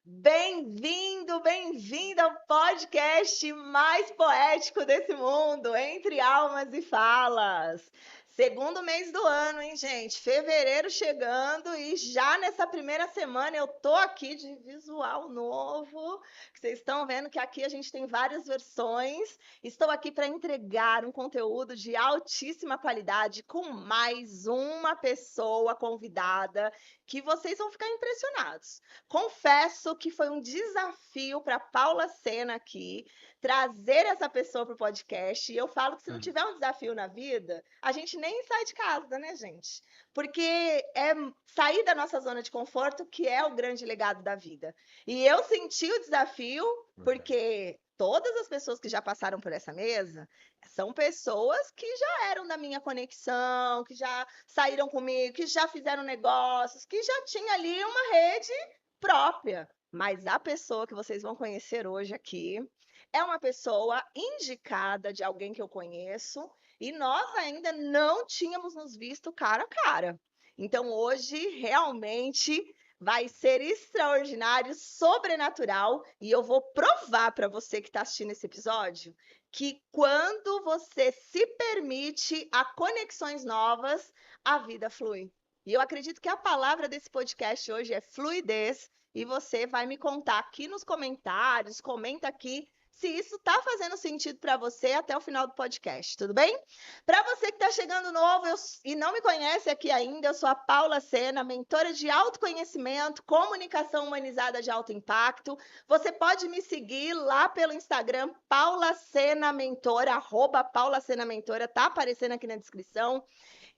Bem-vindo, bem-vinda ao podcast mais poético desse mundo, Entre Almas e Falas. Segundo mês do ano, hein, gente? Fevereiro chegando e já nessa primeira semana eu tô aqui de visual novo, que vocês estão vendo que aqui a gente tem várias versões. Estou aqui para entregar um conteúdo de altíssima qualidade com mais uma pessoa convidada que vocês vão ficar impressionados. Confesso que foi um desafio para Paula Sena aqui trazer essa pessoa para o podcast. E eu falo que se não Hum. tiver um desafio na vida, a gente nem sai de casa, né, gente? Porque é sair da nossa zona de conforto que é o grande legado da vida. E eu senti o desafio Verdade. porque todas as pessoas que já passaram por essa mesa são pessoas que já eram da minha conexão, que já saíram comigo, que já fizeram negócios, que já tinha ali uma rede própria. Mas a pessoa que vocês vão conhecer hoje aqui é uma pessoa indicada de alguém que eu conheço e nós ainda não tínhamos nos visto cara a cara. Então hoje realmente vai ser extraordinário, sobrenatural e eu vou provar para você que está assistindo esse episódio que quando você se permite a conexões novas, a vida flui. E eu acredito que a palavra desse podcast hoje é fluidez. E você vai me contar aqui nos comentários, comenta aqui se isso está fazendo sentido para você até o final do podcast, tudo bem? Para você que está chegando novo e não me conhece aqui ainda, eu sou a Paula Sena, mentora de autoconhecimento, comunicação humanizada de alto impacto. Você pode me seguir lá pelo Instagram, Paula Sena Mentora, @Paula Sena Mentora, tá aparecendo aqui na descrição.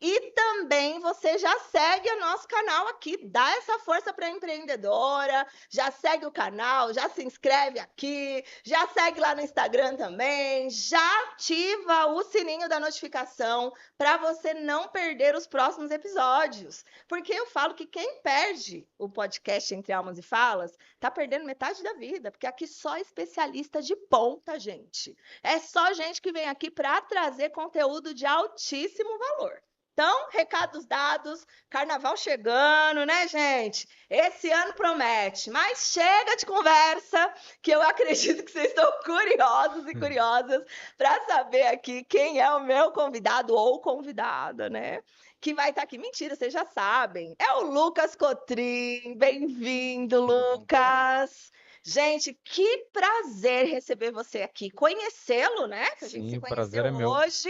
E também você já segue o nosso canal aqui, dá essa força para a empreendedora, já segue o canal, já se inscreve aqui, já segue lá no Instagram também, já ativa o sininho da notificação para você não perder os próximos episódios. Porque eu falo que quem perde o podcast Entre Almas e Falas tá perdendo metade da vida, porque aqui só especialista de ponta, gente. É só gente que vem aqui para trazer conteúdo de altíssimo valor. Então, recados dados, carnaval chegando, né, gente? Esse ano promete, mas chega de conversa, que eu acredito que vocês estão curiosos e Hum. curiosas para saber aqui quem é o meu convidado ou convidada, né? Que vai estar aqui. Mentira, vocês já sabem. É o Lucas Cotrim. Bem-vindo, Tudo bom, Paula? Lucas. Gente, que prazer receber você aqui, conhecê-lo, né? Que a gente Sim, se o prazer conheceu é meu. hoje.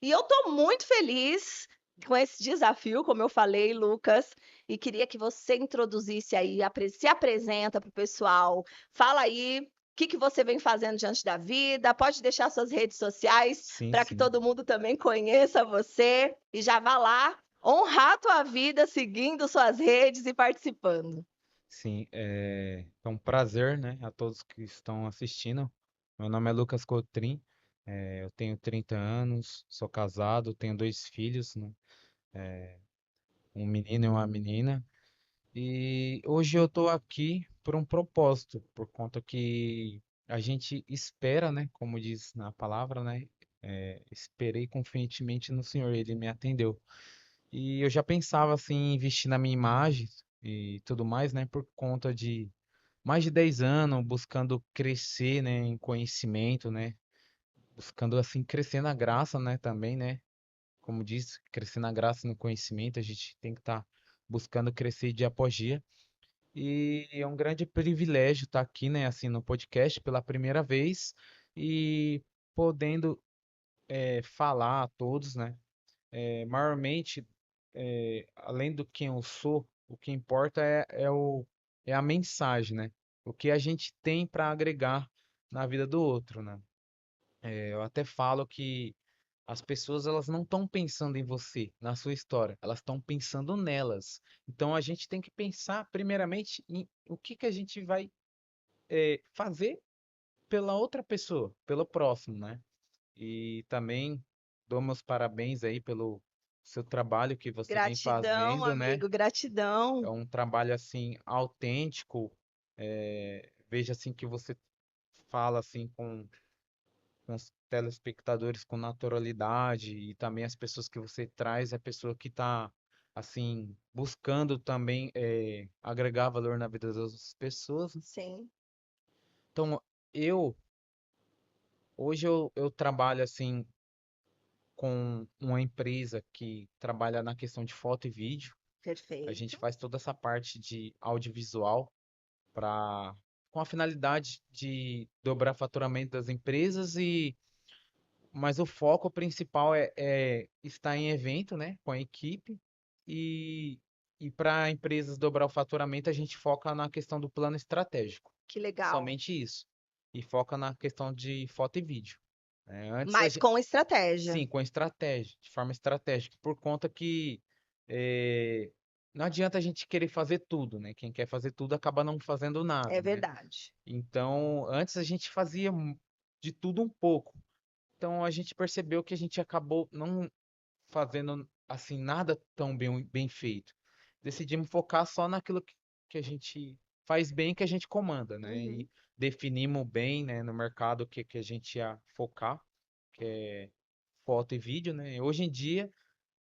E eu estou muito feliz com esse desafio, como eu falei, Lucas, e queria que você introduzisse aí, se apresenta para o pessoal, fala aí o que você vem fazendo diante da vida, pode deixar suas redes sociais Sim, para que sim, todo mundo também conheça você e já vá lá honrar a tua vida seguindo suas redes e participando. sim. É um prazer, né, a todos que estão assistindo. Meu nome é Lucas Cotrim, eu tenho 30 anos, sou casado, tenho dois filhos, né, um menino e uma menina. E hoje eu estou aqui por um propósito, por conta que a gente espera, né, como diz na palavra, né, esperei confiantemente no Senhor, Ele me atendeu. E eu já pensava assim em investir na minha imagem e tudo mais, né? Por conta de mais de 10 anos buscando crescer, né, em conhecimento, né? Buscando assim crescer na graça, né, também, né? Como diz, crescer na graça e no conhecimento, a gente tem que estar buscando crescer dia após dia. E é um grande privilégio estar aqui, né, assim, no podcast pela primeira vez e podendo falar a todos, né? Maiormente, além do quem eu sou, o que importa é a mensagem, né? O que a gente tem para agregar na vida do outro, né? Eu até falo que as pessoas elas não estão pensando em você, na sua história, elas estão pensando nelas. Então a gente tem que pensar primeiramente em o que que a gente vai fazer pela outra pessoa, pelo próximo, né? E também dou meus parabéns aí pelo seu trabalho que você vem Gratidão, fazendo, né? amigo, É gratidão. um trabalho assim autêntico. Veja assim que você fala assim com os telespectadores com naturalidade e também as pessoas que você traz é pessoa que está assim, buscando também agregar valor na vida das outras pessoas. Sim, Então, eu hoje eu trabalho assim com uma empresa que trabalha na questão de foto e vídeo. A gente perfeito. faz toda essa parte de audiovisual para com a finalidade de dobrar faturamento das empresas mas o foco principal é estar em evento, né, com a equipe e para empresas dobrar o faturamento a gente foca na questão do plano estratégico, Que legal. somente isso, e foca na questão de foto e vídeo. Antes a Mas gente, com estratégia. sim, com estratégia, de forma estratégica, por conta que eh, não adianta a gente querer fazer tudo, né? Quem quer fazer tudo acaba não fazendo É nada, né? verdade. Então, antes a gente fazia de tudo um pouco. Então, a gente percebeu que a gente acabou não fazendo assim nada tão bem feito. Decidimos focar só naquilo que a gente faz bem, que a gente comanda, né? Uhum. E definimos bem, né, no mercado que a gente ia focar, que é foto e vídeo, né? Hoje em dia,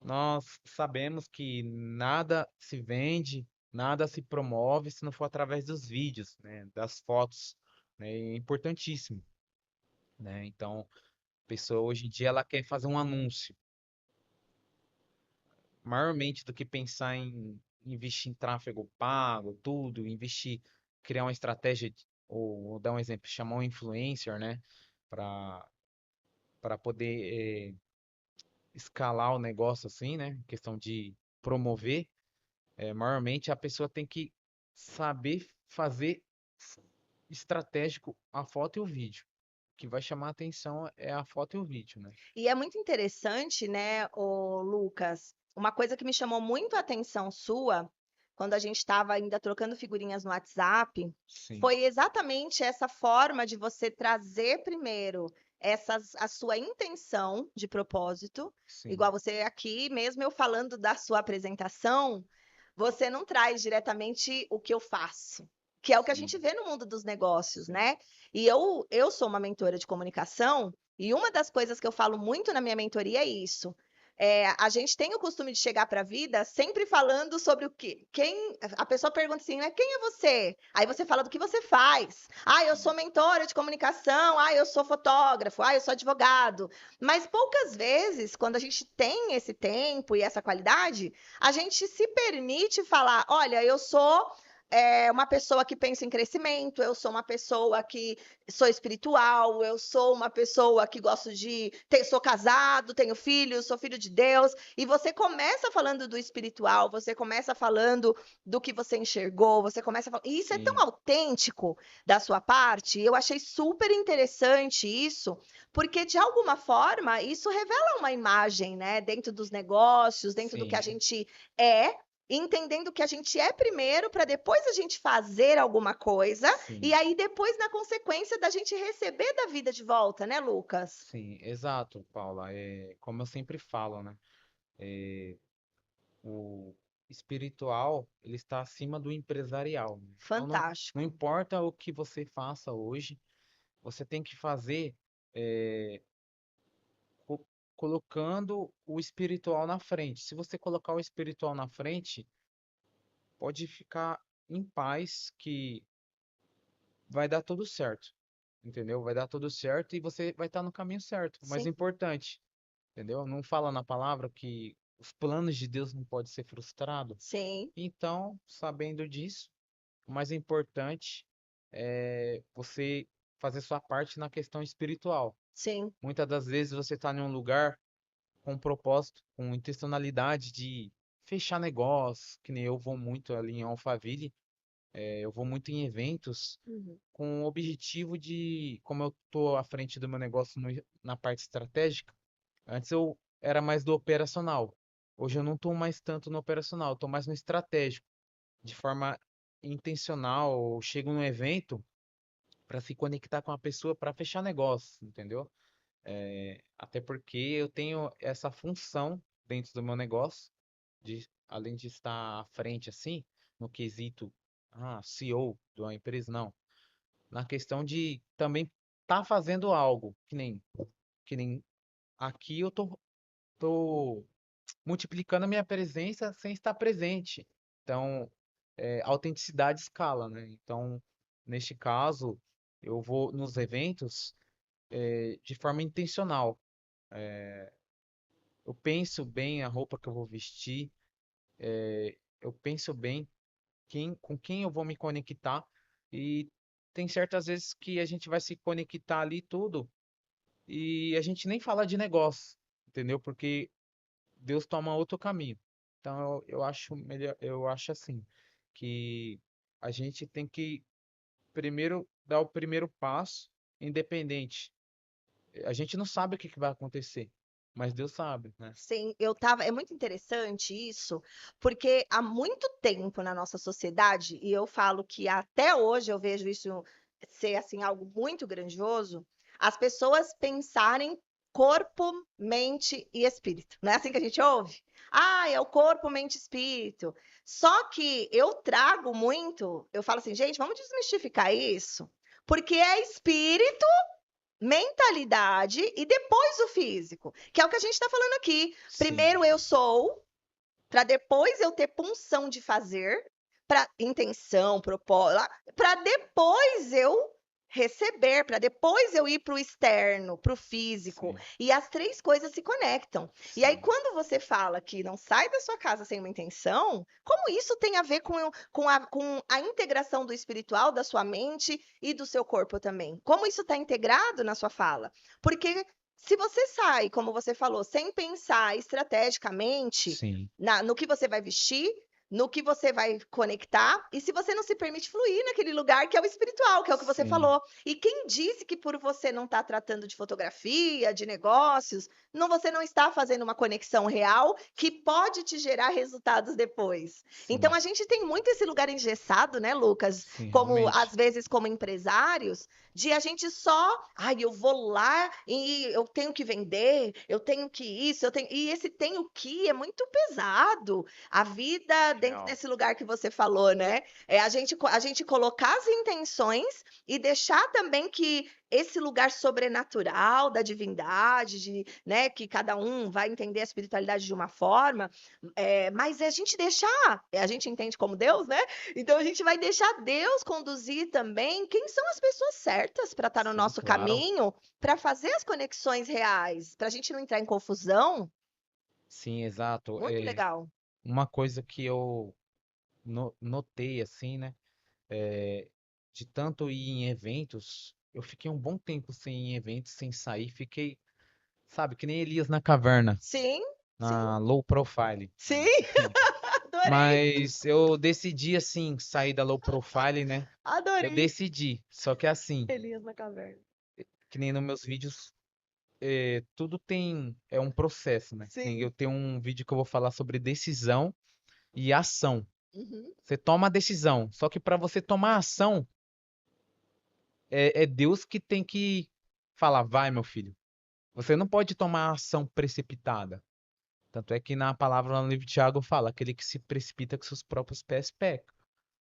nós sabemos que nada se vende, nada se promove se não for através dos vídeos, né? Das fotos, né? É importantíssimo, né? Então, a pessoa hoje em dia ela quer fazer um anúncio, maiormente do que pensar em investir em tráfego pago, tudo, investir, criar uma estratégia, ou vou dar um exemplo, chamar um influencer, né? Para poder escalar o negócio assim, né? Questão de promover. Maiormente a pessoa tem que saber fazer estratégico a foto e o vídeo. O que vai chamar a atenção é a foto e o vídeo, né? E é muito interessante, né, o Lucas, uma coisa que me chamou muito a atenção sua, quando a gente estava ainda trocando figurinhas no WhatsApp, Sim, foi exatamente essa forma de você trazer primeiro a sua intenção de propósito, sim, igual você aqui, mesmo eu falando da sua apresentação, você não traz diretamente o que eu faço, que é o que a sim, gente vê no mundo dos negócios, sim, né? E eu sou uma mentora de comunicação. E uma das coisas que eu falo muito na minha mentoria é isso. A gente tem o costume de chegar para a vida sempre falando sobre o que. Quem a pessoa pergunta assim, né? Quem é você? Aí você fala do que você faz. Ah, eu sou sim, mentora de comunicação. Ah, eu sou fotógrafo. Ah, eu sou advogado. Mas poucas vezes, quando a gente tem esse tempo e essa qualidade, a gente se permite falar: olha, eu sou uma pessoa que pensa em crescimento, eu sou uma pessoa que sou espiritual, eu sou uma pessoa que gosto sou casado, tenho filhos, sou filho de Deus. E você começa falando do espiritual, você começa falando do que você enxergou, você começa a falar. E isso é tão sim, autêntico da sua parte, eu achei super interessante isso, porque de alguma forma isso revela uma imagem, né, dentro dos negócios, dentro do que a sim, gente é entendendo que a gente é primeiro para depois a gente fazer alguma coisa e sim, aí depois na consequência da gente receber da vida de volta, né, Lucas? sim, exato, Paula. Como eu sempre falo, né? O espiritual, ele está acima do empresarial, né? Então, não Fantástico. importa o que você faça hoje, você tem que fazer é, co- colocando o espiritual na frente. Se você colocar o espiritual na frente, pode ficar em paz que vai dar tudo certo, entendeu? Vai dar tudo certo e você vai estar no caminho certo. O mais Sim, importante, entendeu? Não fala na palavra que os planos de Deus não podem ser frustrados. sim, Então, sabendo disso, o mais importante é você fazer sua parte na questão espiritual. sim. Muitas das vezes você está em um lugar com um propósito, com intencionalidade de fechar negócio, que nem eu vou muito ali em Alphaville, eu vou muito em eventos Uhum. com o objetivo de, como eu estou à frente do meu negócio na parte estratégica, antes eu era mais do operacional. Hoje eu não estou mais tanto no operacional, estou mais no estratégico, de forma intencional. Eu chego num evento para se conectar com a pessoa para fechar negócio, entendeu? Até porque eu tenho essa função dentro do meu negócio, além de estar à frente assim, no quesito, CEO de uma empresa, não. Na questão de também estar fazendo algo, que nem aqui eu tô multiplicando a minha presença sem estar presente. Então, autenticidade escala, né? Então, neste caso, eu vou nos eventos de forma intencional. Eu penso bem a roupa que eu vou vestir, eu penso bem com quem eu vou me conectar e tem certas vezes que a gente vai se conectar ali tudo e a gente nem fala de negócio, entendeu? Porque Deus toma outro caminho. Então eu acho melhor, eu acho assim que a gente tem que primeiro dar o primeiro passo, independente. A gente não sabe o que que vai acontecer, mas Deus sabe, né? Sim, eu tava. É muito interessante isso, porque há muito tempo na nossa sociedade, e eu falo que até hoje eu vejo isso ser assim algo muito grandioso, as pessoas pensarem corpo, mente e espírito. Não é assim que a gente ouve? Ah, é o corpo, mente e espírito. Só que eu trago muito, eu falo assim, gente, vamos desmistificar isso, porque é espírito, mentalidade e depois o físico, que é o que a gente está falando aqui. Sim, Primeiro eu sou, para depois eu ter punção de fazer, para intenção, propósito, para depois eu receber, para depois eu ir para o externo, para o físico. sim, E as três coisas se conectam. E aí, sim, quando você fala que não sai da sua casa sem uma intenção, como isso tem a ver com a integração do espiritual, da sua mente e do seu corpo também? Como isso está integrado na sua fala? Porque se você sai, como você falou, sem pensar estrategicamente sim, no que você vai vestir, no que você vai conectar, e se você não se permite fluir naquele lugar que é o espiritual, que é o que você sim, falou. E quem disse que por você não estar tratando de fotografia, de negócios, você não está fazendo uma conexão real que pode te gerar resultados depois. Então sim, a gente tem muito esse lugar engessado, né, Lucas? sim, Como às realmente. vezes como empresários, de a gente só, ai, eu vou lá e eu tenho que vender, eu tenho que isso, eu tenho. E esse tenho que é muito pesado. A vida dentro Real. desse lugar que você falou, né? É a gente colocar as intenções e deixar também que esse lugar sobrenatural da divindade, né, que cada um vai entender a espiritualidade de uma forma, mas é a gente deixar, a gente entende como Deus, né? Então a gente vai deixar Deus conduzir também quem são as pessoas certas para estar no Sim, nosso claro. caminho, para fazer as conexões reais, para a gente não entrar em confusão. Sim, exato. Muito legal. Uma coisa que eu notei assim, né? De tanto ir em eventos, eu fiquei um bom tempo sem ir em eventos, sem sair, fiquei, sabe, que nem Elias na caverna, Sim, sim, na low profile, sim, né? adorei, Mas eu decidi assim, sair da low profile, né? Eu adorei. decidi, só que assim, Elias na caverna. que nem nos meus vídeos, tudo tem, um processo, né? Eu Sim. tenho um vídeo que eu vou falar sobre decisão e ação. Uhum. Você toma a decisão, só que para você tomar a ação, é Deus que tem que falar, vai, meu filho. Você não pode tomar ação precipitada. Tanto é que na palavra lá no livro de Tiago fala, aquele que se precipita com seus próprios pés peca,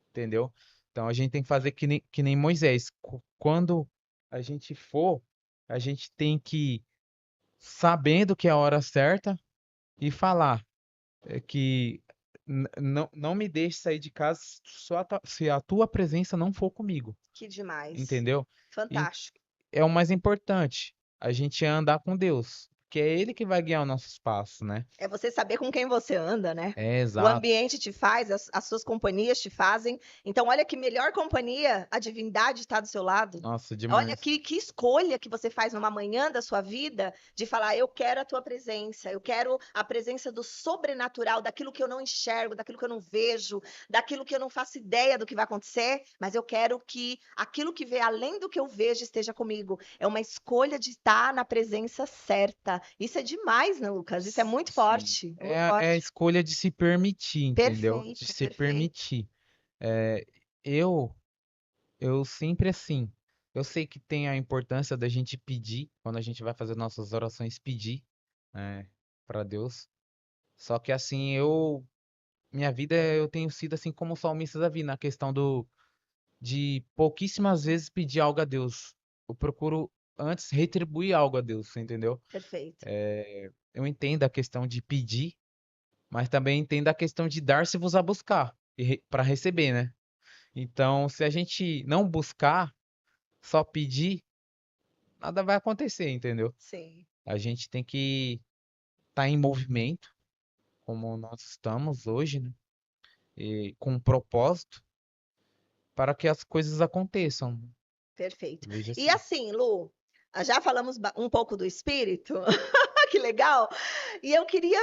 entendeu? Então a gente tem que fazer que nem Moisés. Quando a gente for, a gente tem que ir sabendo que é a hora certa e falar que não me deixe sair de casa se a tua presença não for comigo, Que demais. entendeu? E Fantástico. é o mais importante, a gente andar com Deus, que é Ele que vai guiar os nossos passos, né? É você saber com quem você anda, né? É O exato. ambiente te faz, as suas companhias te fazem. Então, olha que melhor companhia, a divindade está do seu lado. Nossa, Olha demais. que escolha que você faz numa manhã da sua vida de falar: eu quero a tua presença, eu quero a presença do sobrenatural, daquilo que eu não enxergo, daquilo que eu não vejo, daquilo que eu não faço ideia do que vai acontecer, mas eu quero que aquilo que vê além do que eu vejo esteja comigo. É uma escolha de estar na presença certa. Isso é demais, né, Lucas? Isso é muito Sim. forte, é muito É a forte. escolha de se permitir, entendeu? De Perfeito, se perfeito. permitir. É, eu, eu sempre assim. Eu sei que tem a importância da gente pedir, quando a gente vai fazer nossas orações, pedir, para Deus. Só que assim, minha vida, eu tenho sido assim como o salmista Davi, na questão de pouquíssimas vezes pedir algo a Deus. Eu procuro antes retribuir algo a Deus, entendeu? Perfeito. Eu entendo a questão de pedir, mas também entendo a questão de dar-se-vos a buscar para receber, né? Então, se a gente não buscar, só pedir, nada vai acontecer, entendeu? Sim, A gente tem que estar em movimento, como nós estamos hoje, né? E com um propósito para que as coisas aconteçam. perfeito. Veja E assim. assim, Lu, já falamos um pouco do espírito, que legal. E eu queria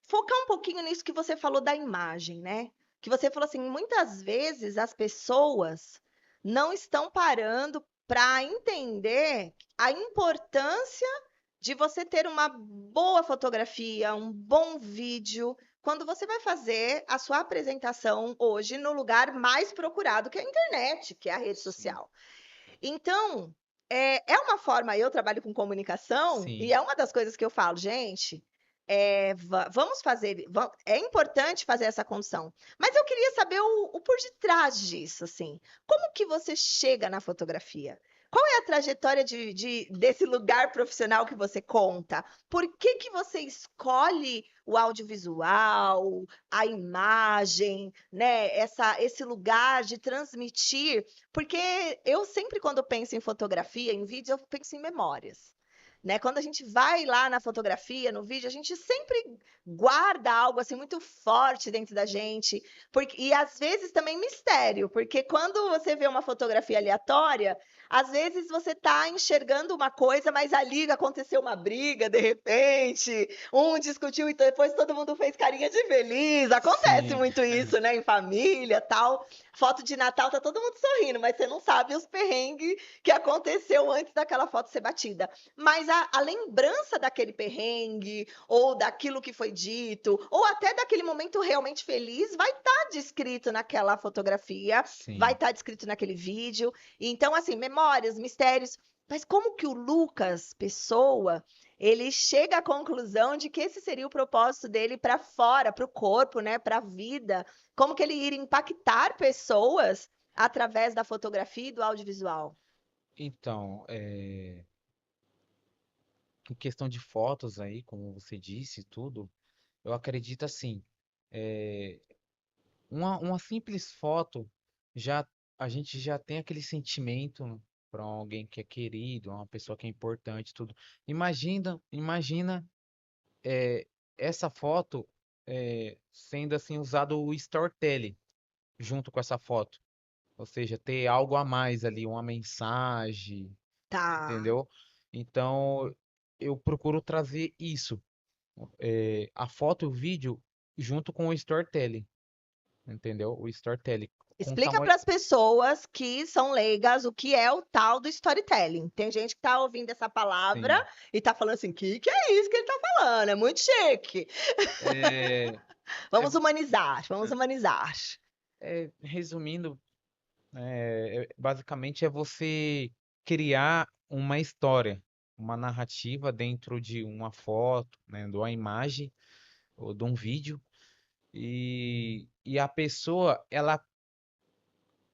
focar um pouquinho nisso que você falou da imagem, né? Que você falou assim, muitas vezes as pessoas não estão parando para entender a importância de você ter uma boa fotografia, um bom vídeo, quando você vai fazer a sua apresentação hoje no lugar mais procurado, que é a internet, que é a rede Sim, social. Então, é uma forma, eu trabalho com comunicação, e sim, é uma das coisas que eu falo, gente, vamos fazer, é importante fazer essa condução. Mas eu queria saber o por detrás disso, assim. Como que você chega na fotografia? Qual é a trajetória desse lugar profissional que você conta? Por que que você escolhe o audiovisual, a imagem, né? Esse lugar de transmitir, porque eu sempre, quando penso em fotografia, em vídeo, eu penso em memórias. Né? Quando a gente vai lá na fotografia, no vídeo, a gente sempre guarda algo assim muito forte dentro da gente, e às vezes também mistério, porque quando você vê uma fotografia aleatória, às vezes você está enxergando uma coisa, mas ali aconteceu uma briga, de repente, um discutiu e depois todo mundo fez carinha de feliz. Acontece sim, muito isso, né, em família, tal. Foto de Natal tá todo mundo sorrindo, mas você não sabe os perrengues que aconteceu antes daquela foto ser batida. Mas a lembrança daquele perrengue, ou daquilo que foi dito, ou até daquele momento realmente feliz, vai estar descrito naquela fotografia, vai sim. estar descrito naquele vídeo. Então, assim, memórias, mistérios. Mas como que o Lucas, pessoa, ele chega à conclusão de que esse seria o propósito dele para fora, para o corpo, né, para a vida? Como que ele iria impactar pessoas através da fotografia e do audiovisual? Então, em questão de fotos aí, como você disse, e tudo, eu acredito assim, é, uma simples foto já a gente já tem aquele sentimento para alguém que é querido, uma pessoa que é importante, tudo. Imagina é, essa foto sendo assim usado o storytelling junto com essa foto, ou seja, ter algo a mais ali, uma mensagem, Tá. entendeu? Então eu procuro trazer isso, a foto e o vídeo junto com o storytelling, entendeu? O storytelling. Contar Explica uma. para as pessoas que são leigas o que é o tal do storytelling. Tem gente que está ouvindo essa palavra Sim. e está falando assim: que é isso que ele está falando? É muito chique. É, é, Vamos humanizar, vamos humanizar. resumindo, basicamente é você criar uma história, uma narrativa dentro de uma foto, né, de uma imagem ou de um vídeo, e a pessoa, ela,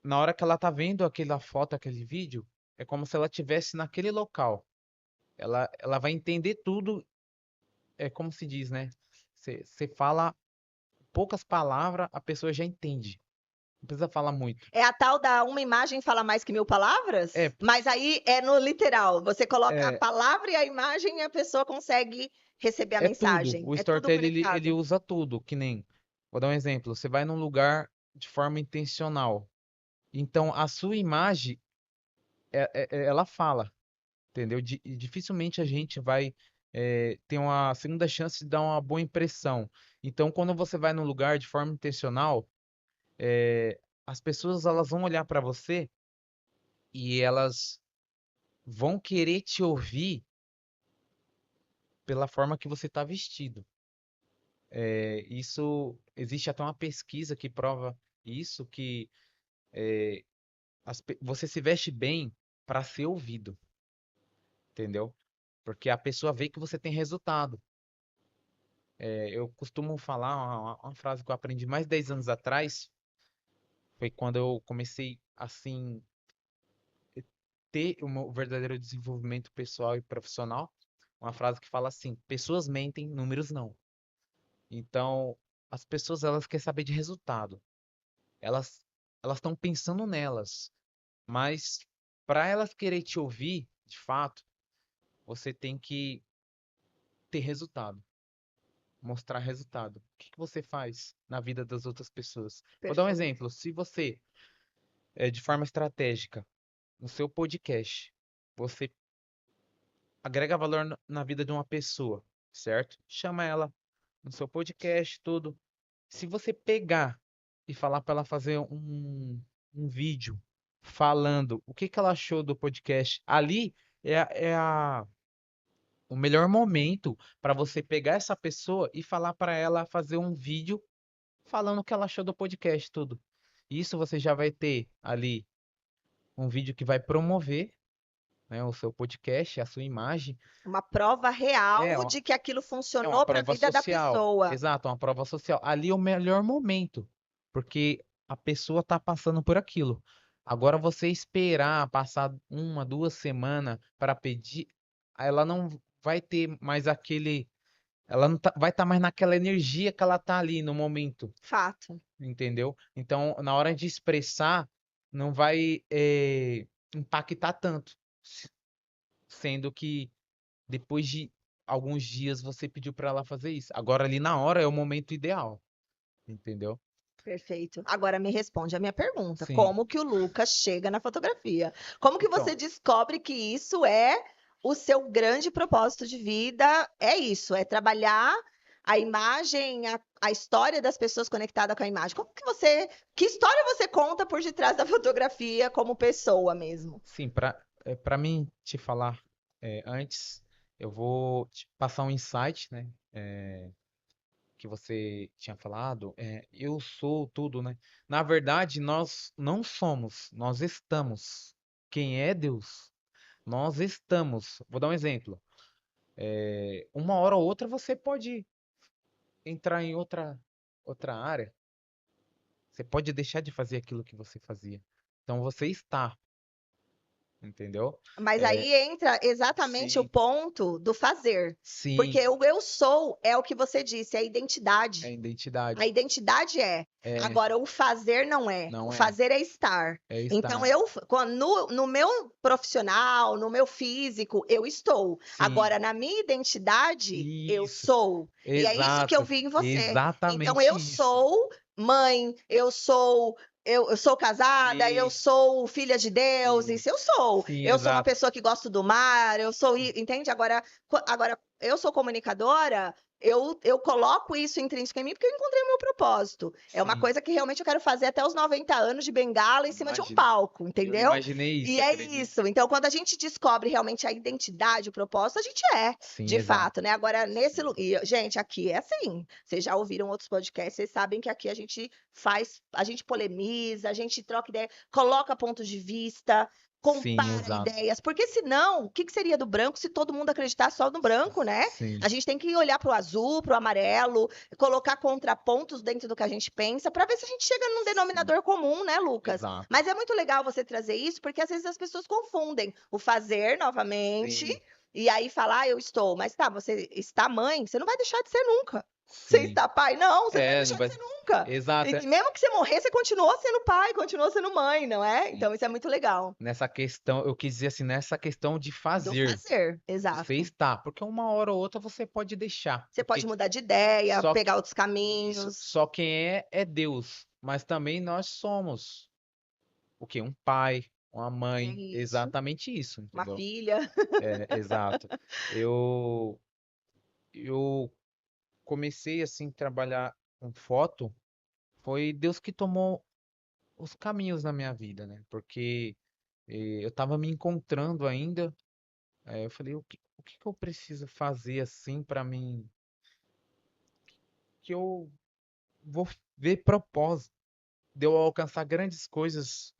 na hora que ela tá vendo aquela foto, aquele vídeo, é como se ela estivesse naquele local. Ela vai entender tudo, é como se diz, né? Você fala poucas palavras, a pessoa já entende. Não precisa falar muito. É a tal da uma imagem fala mais que mil palavras? É, Mas aí é no literal. Você coloca a é, palavra e a imagem e a pessoa consegue receber a é tudo. mensagem. O É tudo storytelling ele conectado. usa tudo, que nem. Vou dar um exemplo. Você vai num lugar de forma intencional. Então a sua imagem, ela fala, entendeu? E dificilmente a gente vai ter uma segunda chance de dar uma boa impressão. Então quando você vai num lugar de forma intencional, as pessoas elas vão olhar para você e elas vão querer te ouvir pela forma que você está vestido. Isso existe até uma pesquisa que prova isso, que você se veste bem para ser ouvido, entendeu? Porque a pessoa vê que você tem resultado. Eu costumo falar uma frase que eu aprendi mais de 10 anos atrás, foi quando eu comecei assim ter o meu verdadeiro desenvolvimento pessoal e profissional. Uma frase que fala assim: pessoas mentem, números não. Então, as pessoas elas querem saber de resultado. Elas elas estão pensando nelas, mas para elas querer te ouvir, de fato, você tem que ter resultado, mostrar resultado. O que que você faz na vida das outras pessoas? Vou dar um Perfeito. exemplo. Se você, de forma estratégica, no seu podcast, você agrega valor na vida de uma pessoa, certo? Chama ela no seu podcast, tudo. Se você pegar e falar para ela fazer um vídeo falando o que que ela achou do podcast, ali o melhor momento para você pegar essa pessoa e falar para ela fazer um vídeo falando o que ela achou do podcast, tudo. Isso você já vai ter ali um vídeo que vai promover, né, o seu podcast, a sua imagem. Uma prova É, real de que aquilo é uma funcionou para a prova vida da social. pessoa. Exato, uma prova social. Ali é o melhor momento, porque a pessoa está passando por aquilo. Agora você esperar passar uma, 2 semanas para pedir, ela não vai ter mais aquele, ela não vai estar mais naquela energia que ela tá ali no momento, Fato. entendeu? Então, na hora de expressar, não vai impactar tanto, sendo que depois de alguns dias você pediu para ela fazer isso. Agora ali na hora é o momento ideal, entendeu? Perfeito. Agora me responde a minha pergunta: Sim. como que o Lucas chega na fotografia? Como que você Então, descobre que isso é o seu grande propósito de vida? É isso, é trabalhar a imagem, a história das pessoas conectada com a imagem. Como que você, que história você conta por detrás da fotografia como pessoa mesmo? sim, para mim te falar antes, eu vou te passar um insight, né? Que você tinha falado, eu sou tudo, né? Na verdade, nós não somos, nós estamos. Quem é Deus? Nós estamos. Vou dar um exemplo. Uma hora ou outra você pode entrar em outra área. Você pode deixar de fazer aquilo que você fazia. Então você está, entendeu? Mas É, aí entra exatamente o sim, ponto do fazer. sim, Porque o eu sou é o que você disse, é a é identidade. A identidade. identidade é. É, Agora, o fazer não é. O não é. fazer é estar. É Então, estar. no meu profissional, no meu físico, eu estou. Sim, Agora, na minha identidade, eu isso. sou. E é isso que eu Exato. vi em você. Então, Exatamente eu isso. sou mãe, eu sou casada, eu Isso. sou filha de Deus, Sim, isso eu sou. sim, Eu sou uma exato. pessoa que gosto do mar, entende? Agora eu sou comunicadora, eu coloco isso intrínseco em mim porque eu encontrei o meu propósito. É uma Sim, coisa que realmente eu quero fazer até os 90 anos de bengala em cima de um imagina. palco, Eu entendeu? imaginei E isso, é acredito. isso. Então, quando a gente descobre realmente a identidade, o propósito, a gente é, Sim, de exato. fato, né? Agora, nesse Sim. lugar. Gente, aqui é assim. Vocês já ouviram outros podcasts, vocês sabem que aqui a gente faz, a gente polemiza, a gente troca ideia, coloca pontos de vista, Sim, compara exato. ideias, porque senão, o que que seria do branco se todo mundo acreditasse só no branco, né? Sim, A gente tem que olhar para o azul, para o amarelo, colocar contrapontos dentro do que a gente pensa, para ver se a gente chega num sim, denominador comum, né, Lucas? exato. Mas é muito legal você trazer isso, porque às vezes as pessoas confundem o fazer novamente. Sim, E aí falar, eu estou, mas tá, você está mãe, você não vai deixar de ser nunca. Você sim. está pai? Não, você não vai Não deixar de vai. ser nunca. Exato. E mesmo que você morrer, você continua sendo pai, continua sendo mãe, não é? Sim. Então isso é muito legal. Nessa questão, eu quis dizer assim, nessa questão de Do fazer. fazer, Você exato. está, porque uma hora ou outra você pode deixar, Você pode porque mudar de ideia, só pegar que outros isso, caminhos. só quem é Deus, mas também nós somos o quê? Um pai, uma É mãe, isso. exatamente isso, Uma entendeu? filha. Exato. Eu eu comecei assim a trabalhar com foto, foi Deus que tomou os caminhos na minha vida, né? Porque eu estava me encontrando ainda, aí eu falei, o que que eu preciso fazer assim para mim que eu vou ver propósito de eu alcançar grandes coisas,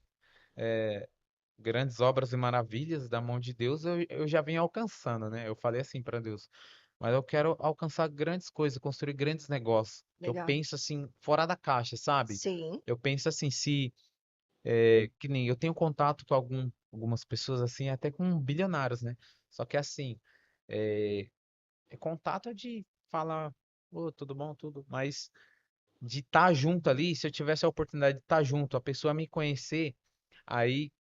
grandes obras e maravilhas da mão de Deus, eu já venho alcançando, né? Eu falei assim para Deus, mas eu quero alcançar grandes coisas, construir grandes negócios, que eu Legal. penso assim, fora da caixa, sabe? Sim. Eu penso assim, se, que nem eu tenho contato com algumas pessoas assim, até com bilionários, né? Só que assim, é contato de falar. Ô, tudo bom, tudo. Mas de estar junto ali, se eu tivesse a oportunidade de estar junto, a pessoa me conhecer, aí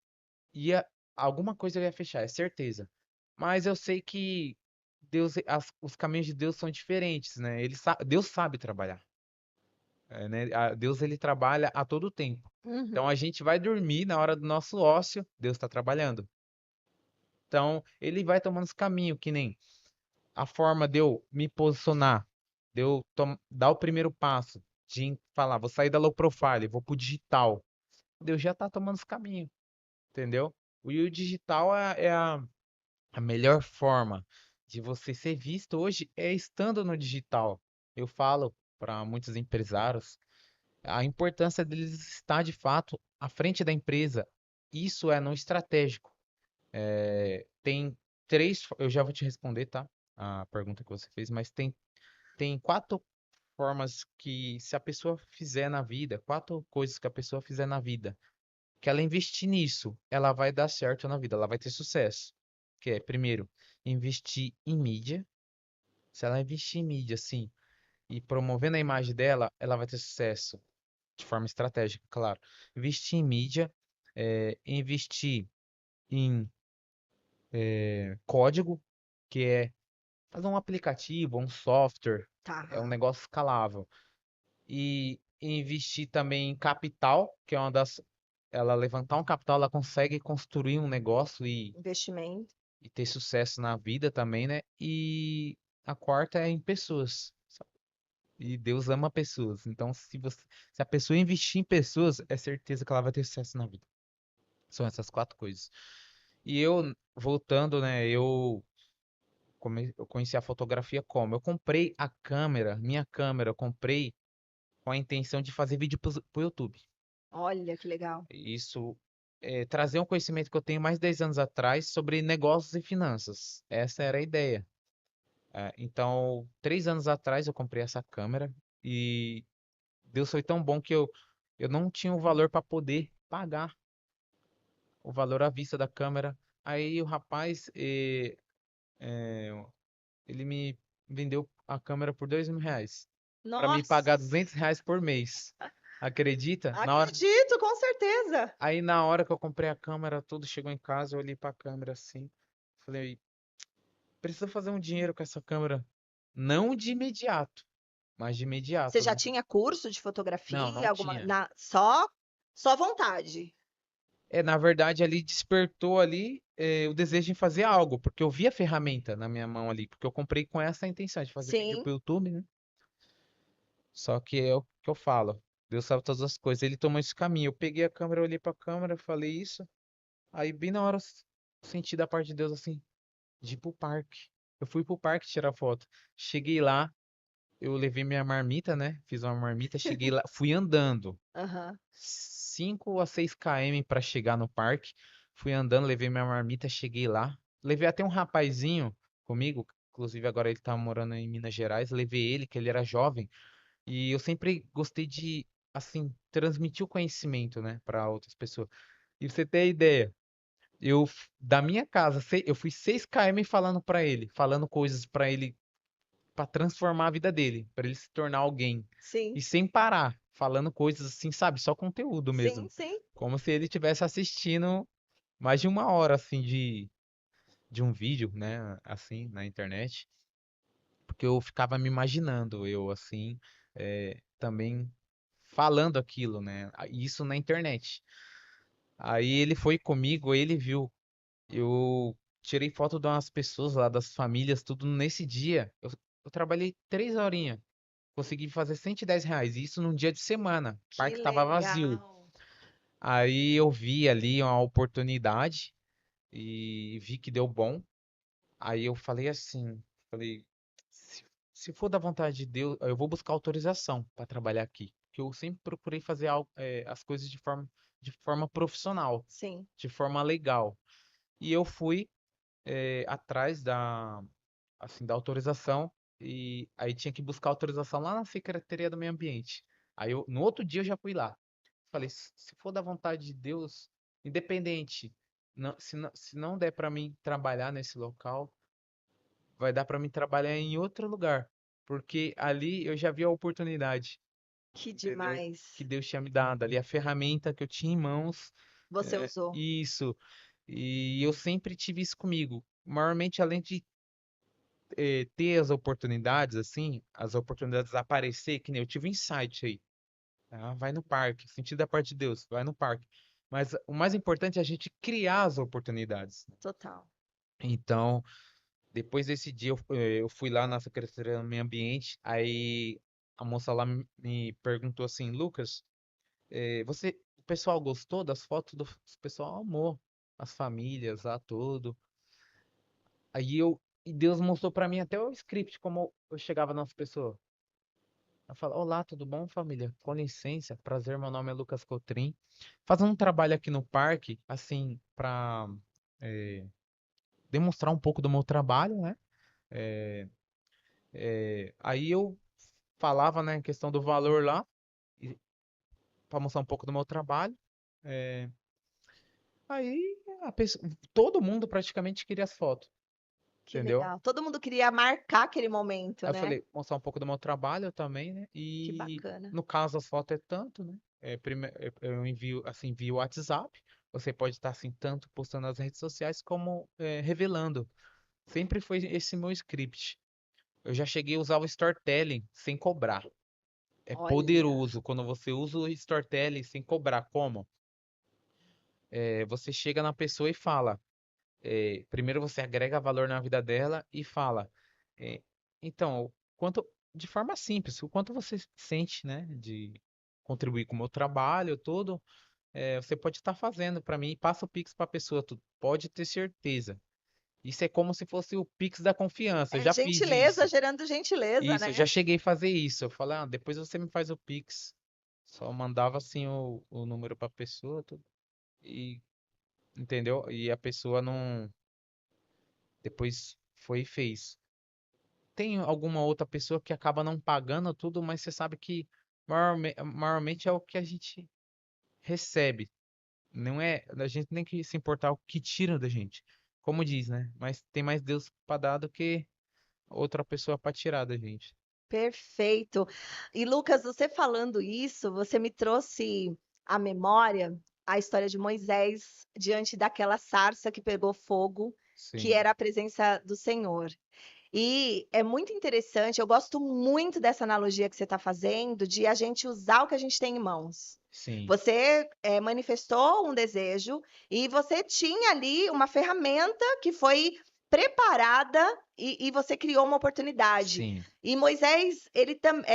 ia, alguma coisa eu ia fechar, é certeza. Mas eu sei que os caminhos de Deus são diferentes, né? Deus sabe trabalhar, né? Deus ele trabalha a todo tempo. Então Uhum. a gente vai dormir na hora do nosso ócio, Deus está trabalhando. Então ele vai tomando esse caminho, que nem a forma de eu me posicionar, de eu dar o primeiro passo, de falar, vou sair da low profile, vou pro digital. Deus já tá tomando esse caminho, entendeu? E o digital a melhor forma de você ser visto hoje é estando no digital. Eu falo para muitos empresários a importância deles estar de fato à frente da empresa. Isso é no estratégico. Tem três, eu já vou te responder, tá? A pergunta que você fez, mas tem quatro formas que, se a pessoa fizer na vida, quatro coisas que a pessoa fizer na vida, que ela investir nisso, ela vai dar certo na vida, ela vai ter sucesso. Que é, primeiro, investir em mídia. Se ela investir em mídia, sim, e promovendo a imagem dela, ela vai ter sucesso de forma estratégica, claro. Investir em mídia, investir em código, que é fazer um aplicativo, um software, é um Tá. negócio escalável. E investir também em capital, que é uma das. Ela levantar um capital, ela consegue construir um negócio Investimento. e ter sucesso na vida também, né? E a quarta é em pessoas. E Deus ama pessoas. Então, se a pessoa investir em pessoas, é certeza que ela vai ter sucesso na vida. São essas quatro coisas. E eu, voltando, né? Eu conheci a fotografia como? Eu comprei a câmera, minha câmera, eu comprei com a intenção de fazer vídeo pro YouTube. Olha que legal. Isso trazer um conhecimento que eu tenho mais de 10 anos atrás sobre negócios e finanças. Essa era a ideia. Então, 3 anos atrás eu comprei essa câmera e Deus foi tão bom que eu não tinha o valor para poder pagar o valor à vista da câmera. Aí o rapaz, ele me vendeu a câmera por R$ 2.000 para me pagar Nossa, R$ 200 por mês. Acredita? acredito, com certeza. Aí na hora que eu comprei a câmera, tudo chegou em casa, eu olhei para a câmera assim, falei, preciso fazer um dinheiro com essa câmera, não de imediato, mas de Você imediato, já né? tinha curso de Não, não fotografia, alguma tinha. só vontade. Na verdade, ali despertou ali o desejo de fazer algo, porque eu vi a ferramenta na minha mão ali, porque eu comprei com essa intenção de fazer vídeo Sim, pro YouTube, né? Só que é o que eu falo, Deus sabe todas as coisas. Ele tomou esse caminho. Eu peguei a câmera, olhei pra câmera, falei isso. Aí, bem na hora, eu senti da parte de Deus assim, de ir pro parque. Eu fui pro parque tirar foto. Cheguei lá, eu levei minha marmita, né? Fiz uma marmita, cheguei lá, fui andando. aham. 5 a 6 km para chegar no parque. Fui andando, levei minha marmita, cheguei lá. Levei até um rapazinho comigo, inclusive agora ele tá morando em Minas Gerais. Levei ele, que ele era jovem, e eu sempre gostei de, assim, transmitir o conhecimento, né, para outras pessoas. E pra você ter ideia, da minha casa, eu fui 6 km falando para ele, falando coisas para ele, para transformar a vida dele, para ele se tornar alguém. Sim, E sem parar, falando coisas assim, sabe? Só conteúdo sim, mesmo. sim. Como se ele estivesse assistindo mais de uma hora, assim, de um vídeo, né? Assim, na internet. Porque eu ficava me imaginando, eu, assim, também falando aquilo, né? Isso na internet. Aí ele foi comigo, ele viu. Eu tirei foto de umas pessoas lá, das famílias, tudo nesse dia. Eu trabalhei 3 horinhas. Consegui fazer R$ 110, e isso num dia de semana. O Que parque tava vazio. legal. Aí eu vi ali uma oportunidade e vi que deu bom. Aí eu falei assim, falei, se, se for da vontade de Deus, eu vou buscar autorização para trabalhar aqui. Porque eu sempre procurei fazer as coisas de forma profissional, Sim. de forma legal. E eu fui atrás assim, da autorização, e aí tinha que buscar autorização lá na Secretaria do Meio Ambiente. Aí no outro dia eu já fui lá. Falei, se for da vontade de Deus, independente, se não der para mim trabalhar nesse local, vai dar para mim trabalhar em outro lugar, porque ali eu já vi a oportunidade, Que entendeu? Que demais. Deus tinha me dado ali, a ferramenta que eu tinha em mãos, Você usou. isso. E eu sempre tive isso comigo. Maiormente, além de ter as oportunidades, assim, as oportunidades aparecer, que nem eu tive um insight aí, tá? Vai no parque, sentido da parte de Deus, vai no parque. Mas o mais importante é a gente criar as oportunidades. Total. Então, depois desse dia, eu fui lá na Secretaria do Meio Ambiente, aí a moça lá me perguntou assim, Lucas, o pessoal gostou das fotos? O pessoal amou, as famílias lá, tudo. E Deus mostrou pra mim até o script, como eu chegava nas pessoas. Eu falo, olá, tudo bom, família? Com licença, prazer, meu nome é Lucas Cotrim. Fazendo um trabalho aqui no parque, assim, pra demonstrar um pouco do meu trabalho, né? Aí eu falava, né, questão do valor lá, para mostrar um pouco do meu trabalho. É, aí todo mundo praticamente queria as fotos, Que entendeu? legal. Todo mundo queria marcar aquele momento, Aí eu né? falei, mostrar um pouco do meu trabalho também, né? Que E bacana. no caso as fotos é tanto, né? Eu envio assim via WhatsApp. Você pode estar assim tanto postando nas redes sociais como revelando. Sempre foi esse meu script. Eu já cheguei a usar o storytelling sem cobrar. É Olha, poderoso quando você usa o storytelling sem cobrar. Como? Você chega na pessoa e fala. Primeiro você agrega valor na vida dela e fala. é, então, de forma simples, o quanto você sente, né, de contribuir com o meu trabalho, tudo, você pode estar fazendo para mim e passa o Pix para a pessoa, tu pode ter certeza. Isso é como se fosse o Pix da confiança. Eu é já fiz gentileza isso. gerando gentileza, Isso, eu já né? cheguei a fazer isso. Eu falei, depois você me faz o Pix. Só mandava assim o número para a pessoa, tudo, e entendeu? E a pessoa não depois foi e fez. Tem alguma outra pessoa que acaba não pagando tudo, mas você sabe que maiormente é o que a gente recebe. Não é a gente nem que se importar o que tiram da gente. Como diz, né? Mas tem mais Deus para dar do que outra pessoa para tirar da gente. Perfeito. E Lucas, você falando isso, você me trouxe à memória a história de Moisés diante daquela sarça que pegou fogo, que Sim, era a presença do Senhor. E é muito interessante, eu gosto muito dessa analogia que você está fazendo, de a gente usar o que a gente tem em mãos. sim, Você manifestou um desejo e você tinha ali uma ferramenta que foi preparada e você criou uma oportunidade. sim. E Moisés, ele também.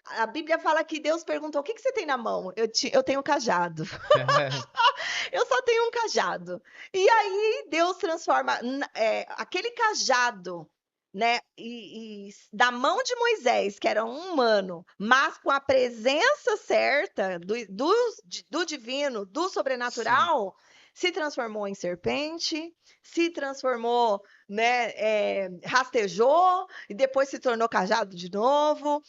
A Bíblia fala que Deus perguntou: o que que você tem na mão? Eu tenho cajado. Eu só tenho um cajado. E aí Deus transforma aquele cajado, né, da mão de Moisés, que era um humano, mas com a presença certa do divino, do Sim, sobrenatural, se transformou em serpente, se transformou, né, rastejou, e depois se tornou cajado de novo.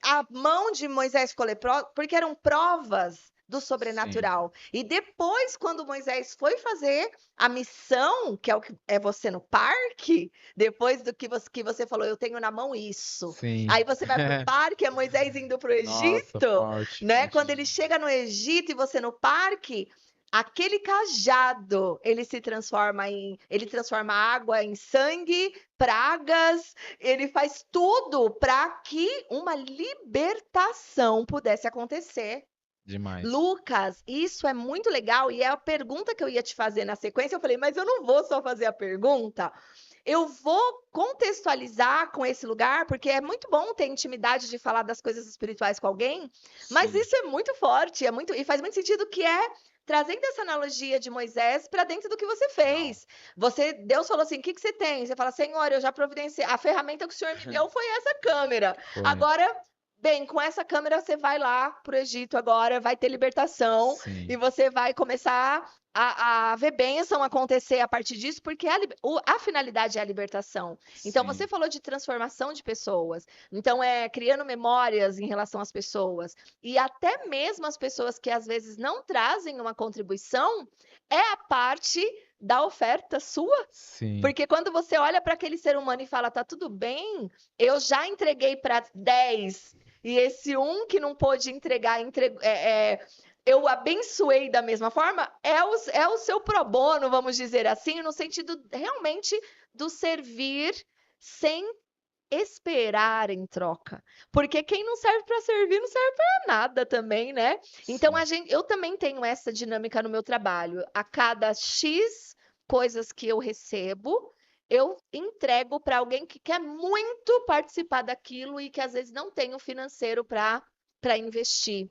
A mão de Moisés ficou leprosa, porque eram provas do sim, sobrenatural. E depois, quando Moisés foi fazer a missão, que é o que é você no parque, depois do que você falou, eu tenho na mão isso. sim. Aí você vai para o parque, é Moisés indo para o Nossa, Egito, forte, né? forte Quando ele demais. chega no Egito e você no parque, aquele cajado, ele transforma água em sangue, pragas, ele faz tudo para que uma libertação pudesse acontecer. Demais. Lucas, isso é muito legal e é a pergunta que eu ia te fazer na sequência. Eu falei, mas eu não vou só fazer a pergunta, eu vou contextualizar com esse lugar, porque é muito bom ter intimidade de falar das coisas espirituais com alguém, mas Sim, isso é muito forte, e faz muito sentido que é trazendo essa analogia de Moisés para dentro do que você legal. fez. Deus falou assim: o que que você tem? Você fala, Senhor, eu já providenciei. A ferramenta que o Senhor me deu foi essa câmera. Foi. Agora, bem, com essa câmera você vai lá para o Egito agora, vai ter libertação e Sim, você vai começar a ver bênção acontecer a partir disso, porque a finalidade é a libertação. Então, você sim, falou de transformação de pessoas. Então, criando memórias em relação às pessoas. E até mesmo as pessoas que às vezes não trazem uma contribuição, é a parte da oferta sua. Sim, Porque quando você olha para aquele ser humano e fala, tá tudo bem, eu já entreguei para 10 e esse um que não pôde entregar, eu abençoei da mesma forma, é o seu pro bono, vamos dizer assim, no sentido realmente do servir sem esperar em troca. Porque quem não serve para servir não serve para nada também, né? Então sim, eu também tenho essa dinâmica no meu trabalho. A cada X coisas que eu recebo, eu entrego para alguém que quer muito participar daquilo e que às vezes não tem o financeiro para investir.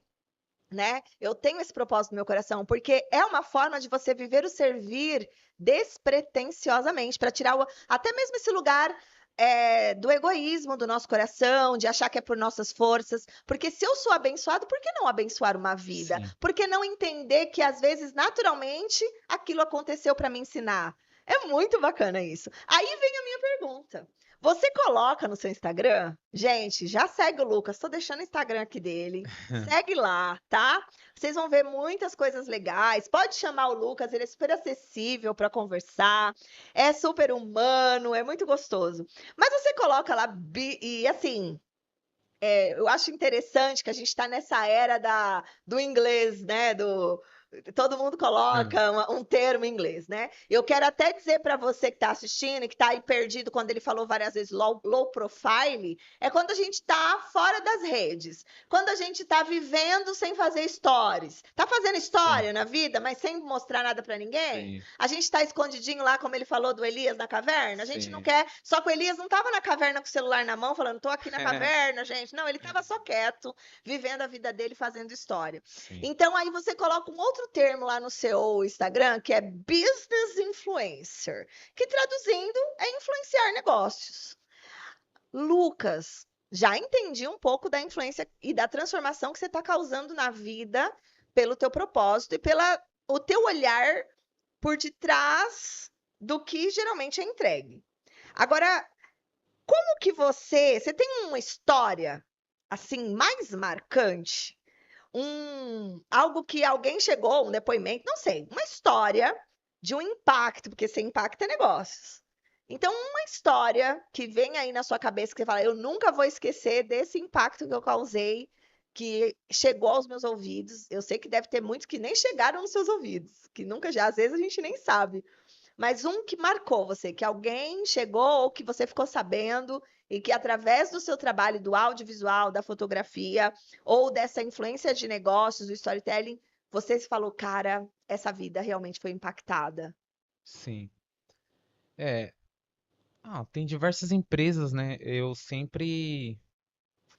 Né? Eu tenho esse propósito no meu coração, porque é uma forma de você viver o servir despretensiosamente, para tirar até mesmo esse lugar do egoísmo do nosso coração, de achar que é por nossas forças. Porque se eu sou abençoado, por que não abençoar uma vida? sim. Por que não entender que às vezes, naturalmente, aquilo aconteceu para me ensinar? É muito bacana isso. Aí vem a minha pergunta. Você coloca no seu Instagram? Gente, já segue o Lucas, tô deixando o Instagram aqui dele. Segue lá, tá? Vocês vão ver muitas coisas legais. Pode chamar o Lucas, ele é super acessível para conversar, é super humano, é muito gostoso. Mas você coloca lá, e assim, eu acho interessante que a gente está nessa era do inglês, né? Todo mundo Ah, coloca um termo em inglês, né? Eu quero até dizer para você que está assistindo e que está aí perdido quando ele falou várias vezes low profile, é quando a gente está fora das redes, quando a gente está vivendo sem fazer stories. Tá fazendo sim, história na vida, mas sem mostrar nada para ninguém? sim, A gente está escondidinho lá, como ele falou do Elias na caverna? A gente não sim. quer. Só que o Elias não estava na caverna com o celular na mão, falando, tô aqui na caverna, gente. Não, ele estava só quieto, vivendo a vida dele, fazendo história. Sim, Então, aí você coloca um outro termo lá no seu Instagram, que é business influencer, que traduzindo é influenciar negócios. Lucas, já entendi um pouco da influência e da transformação que você está causando na vida pelo teu propósito e pela o teu olhar por detrás do que geralmente é entregue. Agora, como que você tem uma história assim mais marcante, algo que alguém chegou, um depoimento, não sei, uma história de um impacto, porque você impacta negócios. Então, uma história que vem aí na sua cabeça que você fala, eu nunca vou esquecer desse impacto que eu causei, que chegou aos meus ouvidos. Eu sei que deve ter muitos que nem chegaram nos seus ouvidos, que nunca já, às vezes a gente nem sabe. Mas um que marcou você, que alguém chegou ou que você ficou sabendo e que através do seu trabalho do audiovisual, da fotografia ou dessa influência de negócios, do storytelling, você se falou, cara, essa vida realmente foi impactada. sim. É, tem diversas empresas, né? Eu sempre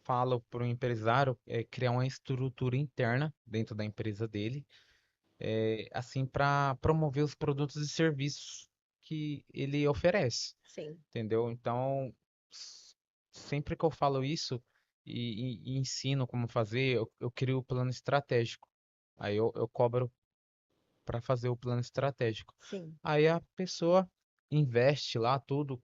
falo para o empresário criar uma estrutura interna dentro da empresa dele, assim, para promover os produtos e serviços que ele oferece, Sim, entendeu? Então, sempre que eu falo isso e ensino como fazer, eu crio o plano estratégico. Aí eu cobro para fazer o plano estratégico. sim, Aí a pessoa investe lá tudo.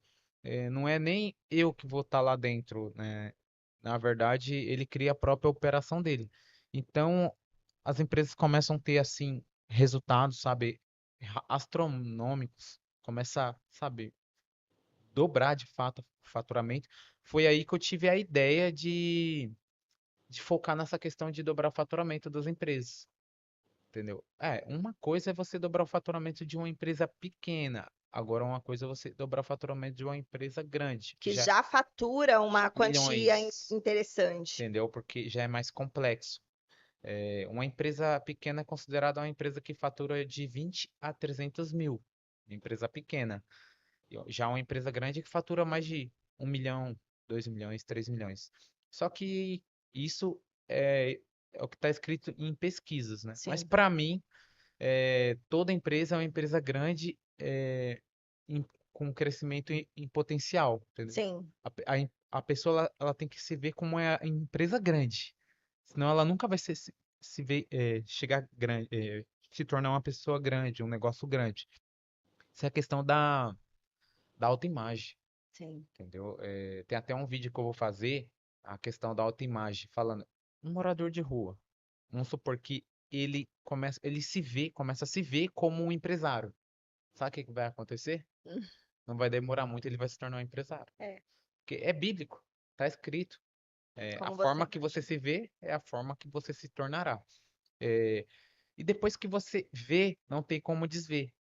Não é nem eu que vou estar lá dentro, né? Na verdade, ele cria a própria operação dele. Então, as empresas começam a ter assim resultados, sabe, astronômicos. Começa, sabe, dobrar de fato o faturamento. Foi aí que eu tive a ideia de focar nessa questão de dobrar o faturamento das empresas. Entendeu? Uma coisa é você dobrar o faturamento de uma empresa pequena. Agora, uma coisa é você dobrar o faturamento de uma empresa grande, que que já já fatura uma quantia milhões, interessante. entendeu? Porque já é mais complexo. Uma empresa pequena é considerada uma empresa que fatura de 20 a 300 mil. Empresa pequena. Já uma empresa grande que fatura mais de 1 milhão, 2 milhões, 3 milhões. Só que isso é o que está escrito em pesquisas, né? Mas Sim, para mim, toda empresa é uma empresa grande com crescimento em potencial, entendeu? sim, A pessoa ela tem que se ver como é a empresa grande, senão ela nunca vai se ver, chegar grande, se tornar uma pessoa grande, um negócio grande. Isso é a questão da autoimagem, sim. entendeu? Tem até um vídeo que eu vou fazer, a questão da autoimagem, falando, um morador de rua, vamos supor que ele começa a se ver como um empresário. Sabe o que que vai acontecer? Hum, Não vai demorar muito, ele vai se tornar um empresário. É, Porque é bíblico, tá escrito. A como forma você. que você se vê é a forma que você se tornará. É, e depois que você vê, não tem como desver,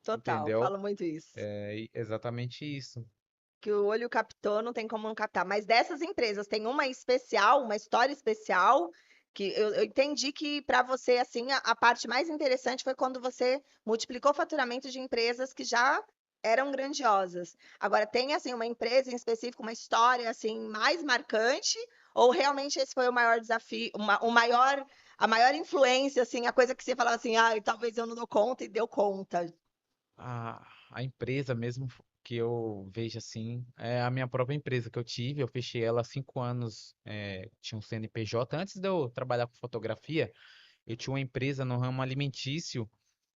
Total, entendeu? falo muito isso. Exatamente isso. Que o olho captou, não tem como não captar. Mas dessas empresas, tem uma especial, uma história especial, que eu entendi que para você, assim, a parte mais interessante foi quando você multiplicou o faturamento de empresas que já eram grandiosas. Agora, tem, assim, uma empresa em específico, uma história, assim, mais marcante, ou realmente esse foi o maior desafio, a maior influência, assim, a coisa que você falava assim, ah, talvez eu não dou conta e deu conta. A empresa mesmo que eu vejo assim, é a minha própria empresa que eu tive. Eu fechei ela há 5 anos, tinha um CNPJ. Antes de eu trabalhar com fotografia, eu tinha uma empresa no ramo alimentício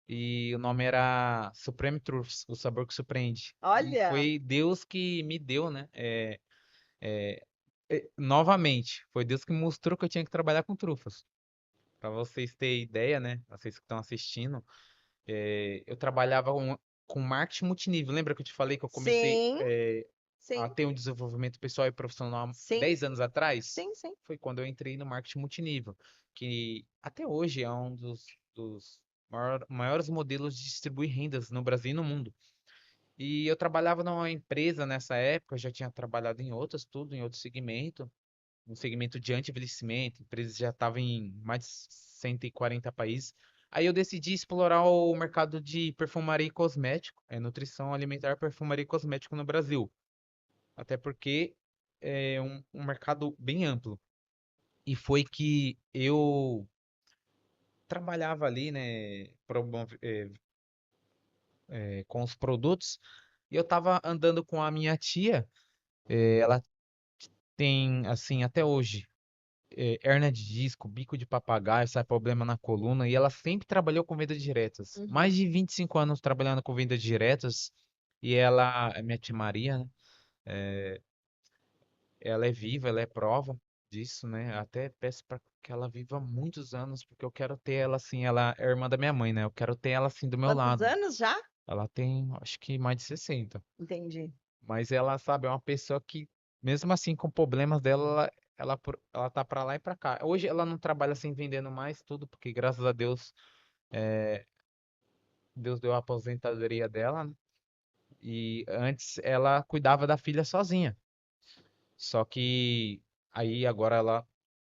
e o nome era Supreme Truths, o sabor que surpreende. E Olha, foi Deus que me deu, né? Novamente, foi Deus que mostrou que eu tinha que trabalhar com trufas. Para vocês terem ideia, né? Vocês que estão assistindo, eu trabalhava com marketing multinível. Lembra que eu te falei que eu comecei, sim, a sim, ter um desenvolvimento pessoal e profissional há sim, 10 anos atrás? sim, sim. Foi quando eu entrei no marketing multinível, que até hoje é um dos maiores modelos de distribuir rendas no Brasil e no mundo. E eu trabalhava numa empresa nessa época, eu já tinha trabalhado em outras, tudo em outro segmento, no segmento de anti-envelhecimento, a empresa já estava em mais de 140 países. Aí eu decidi explorar o mercado de perfumaria e cosmético, nutrição alimentar, perfumaria e cosmético no Brasil. Até porque é um mercado bem amplo. E foi que eu trabalhava ali, né, com os produtos, e eu estava andando com a minha tia, ela tem, assim, até hoje, hérnia de disco, bico de papagaio, sai problema na coluna, e ela sempre trabalhou com vendas diretas. Uhum. Mais de 25 anos trabalhando com vendas diretas, e ela, minha tia Maria, né? Ela é viva, ela é prova disso, né? Até peço para que ela viva muitos anos, porque eu quero ter ela assim, ela é irmã da minha mãe, né? Eu quero ter ela assim do meu Quantos lado. anos já? Ela tem, acho que mais de 60. Entendi. Mas ela, sabe, é uma pessoa que, mesmo assim, com problemas dela, ela tá pra lá e pra cá. Hoje ela não trabalha assim vendendo mais tudo, porque graças a Deus, Deus deu a aposentadoria dela, né? E antes ela cuidava da filha sozinha. Só que aí agora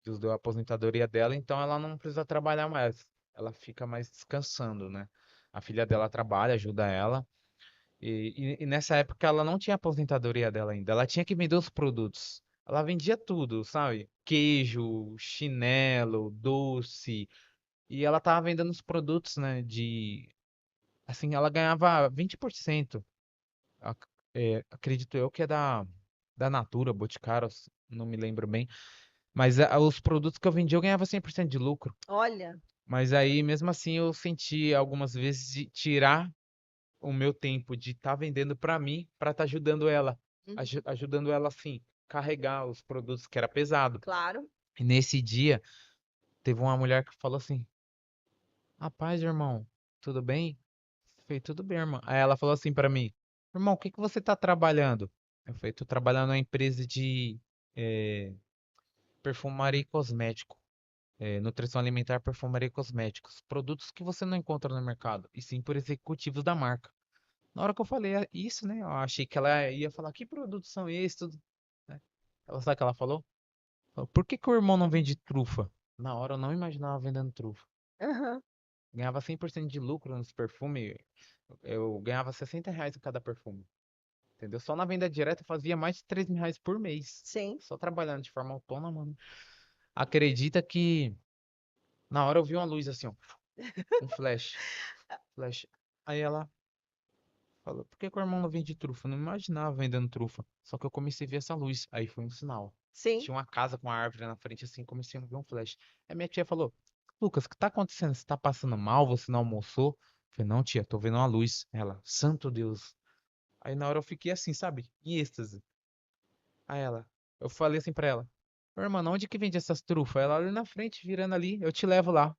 Deus deu a aposentadoria dela, então ela não precisa trabalhar mais. Ela fica mais descansando, né? A filha dela trabalha, ajuda ela. E nessa época ela não tinha aposentadoria dela ainda. Ela tinha que vender os produtos. Ela vendia tudo, sabe? Queijo, chinelo, doce. E ela tava vendendo os produtos, né? Assim, ela ganhava 20%. Acredito eu que é da Natura, Boticário, não me lembro bem. Mas os produtos que eu vendia eu ganhava 100% de lucro. Olha. Mas aí, mesmo assim, eu senti algumas vezes de tirar o meu tempo de estar vendendo para mim, para estar ajudando ela, Uhum. ajudando ela assim, carregar os produtos que era pesado. Claro. E nesse dia, teve uma mulher que falou assim: Rapaz, irmão, tudo bem? Eu falei, tudo bem, irmão. Aí ela falou assim para mim: Irmão, o que que você tá trabalhando? Eu falei, tô trabalhando numa empresa de eh, perfumaria e cosmético. Nutrição alimentar, perfumaria e cosméticos. Produtos que você não encontra no mercado, e sim por executivos da marca. Na hora que eu falei isso, né? Eu achei que ela ia falar, que produtos são esses? Tudo, né? Ela sabe o que ela falou? Falou, por que que o irmão não vende trufa? Na hora eu não imaginava vendendo trufa. Aham. Ganhava 100% de lucro nos perfumes. Eu ganhava R$ 60 em cada perfume. Entendeu? Só na venda direta eu fazia mais de R$ 3.000 por mês. Sim. Só trabalhando de forma autônoma, né? Acredita que na hora eu vi uma luz assim, ó, um flash. Flash. Aí ela falou, por que que o irmão não vende trufa? Eu não imaginava vendendo trufa. Só que eu comecei a ver essa luz. Aí foi um sinal. Sim. Tinha uma casa com uma árvore na frente, assim, comecei a ver um flash. Aí minha tia falou, Lucas, o que tá acontecendo? Você tá passando mal? Você não almoçou? Eu falei, não, tia, tô vendo uma luz. Ela, santo Deus. Aí na hora eu fiquei assim, sabe? Em êxtase. Aí eu falei assim pra ela, ô, irmã, onde que vende essas trufas? Ela ali na frente, virando ali, eu te levo lá.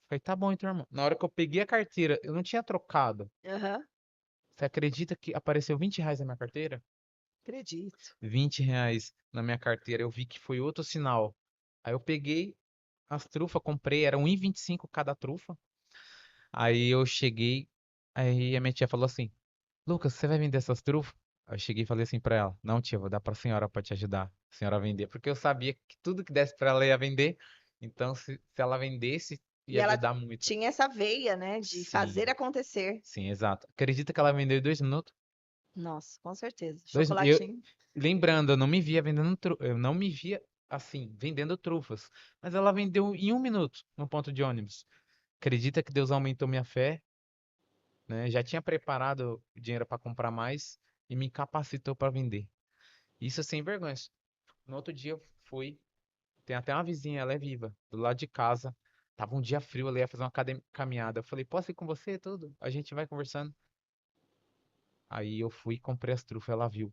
Falei, tá bom então, irmão. Na hora que eu peguei a carteira, eu não tinha trocado. Aham. Você acredita que apareceu R$ 20 na minha carteira? Acredito. R$ 20 na minha carteira. Eu vi que foi outro sinal. Aí eu peguei as trufas, comprei, era 1,25 cada trufa. Aí eu cheguei, aí a minha tia falou assim: Lucas, você vai vender essas trufas? Aí eu cheguei e falei assim pra ela: Não, tia, vou dar pra senhora pra te ajudar, a senhora a vender. Porque eu sabia que tudo que desse pra ela ia vender. Então, se ela vendesse, E ia ela ajudar muito. tinha essa veia, né, de fazer Sim, acontecer. sim, exato. Acredita que ela vendeu em 2 minutos? Nossa, com certeza. Eu, Chocolatinho. lembrando, eu não me via vendendo, eu não me via assim, vendendo trufas. Mas ela vendeu em 1 minuto no ponto de ônibus. Acredita que Deus aumentou minha fé, né? Já tinha preparado o dinheiro para comprar mais e me capacitou para vender. Isso sem vergonha. No outro dia eu fui, tem até uma vizinha, ela é viva, do lado de casa. Tava um dia frio, ela ia fazer uma caminhada. Eu falei, posso ir com você? Tudo? A gente vai conversando. Aí eu fui e comprei as trufas, ela viu.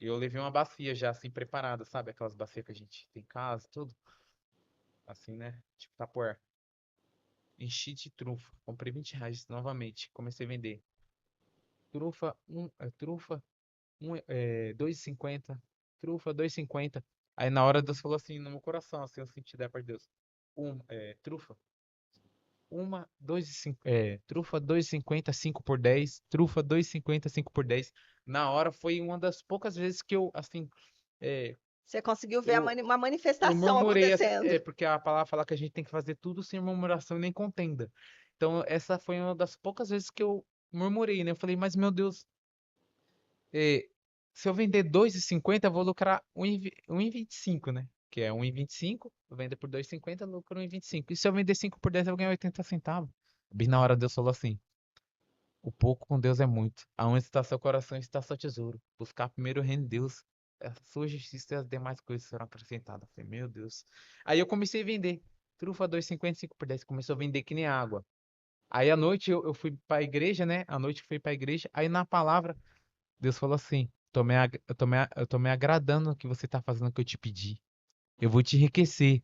E eu levei uma bacia já assim preparada, sabe? Aquelas bacias que a gente tem em casa, tudo. Assim, né? Tipo Tupperware. Enchi de trufa. Comprei R$ 20 novamente. Comecei a vender. Trufa, trufa, 2,50. Trufa, 2,50. Aí na hora Deus falou assim no meu coração, assim, eu senti da parte de Deus. Trufa, trufa 2,50, 5 por 10. Trufa 2,50, 5 por 10. Na hora foi uma das poucas vezes que eu, assim, é, Você conseguiu ver eu, uma eu manifestação murmurei, assim, acontecendo. porque a palavra fala que a gente tem que fazer tudo sem murmuração e nem contenda. Então, essa foi uma das poucas vezes que eu murmurei, né? Eu falei, mas meu Deus, é, se eu vender 2,50, eu vou lucrar 1,25, né? Que é 1,25, eu vendo por 2,50, eu lucro 1,25. E se eu vender 5 por 10, eu vou ganhar 80 centavos. Bem na hora Deus falou assim: o pouco com Deus é muito. Aonde está seu coração está seu tesouro. Buscar primeiro o reino de Deus. A sua justiça e as demais coisas serão acrescentadas. Eu falei, meu Deus. Aí eu comecei a vender. Trufa 2,50, 5 por 10. Começou a vender que nem água. Aí à noite eu fui para a igreja, né? À noite eu fui para a igreja. Aí na palavra, Deus falou assim: eu tô me agradando no que você tá fazendo que eu te pedi. Eu vou te enriquecer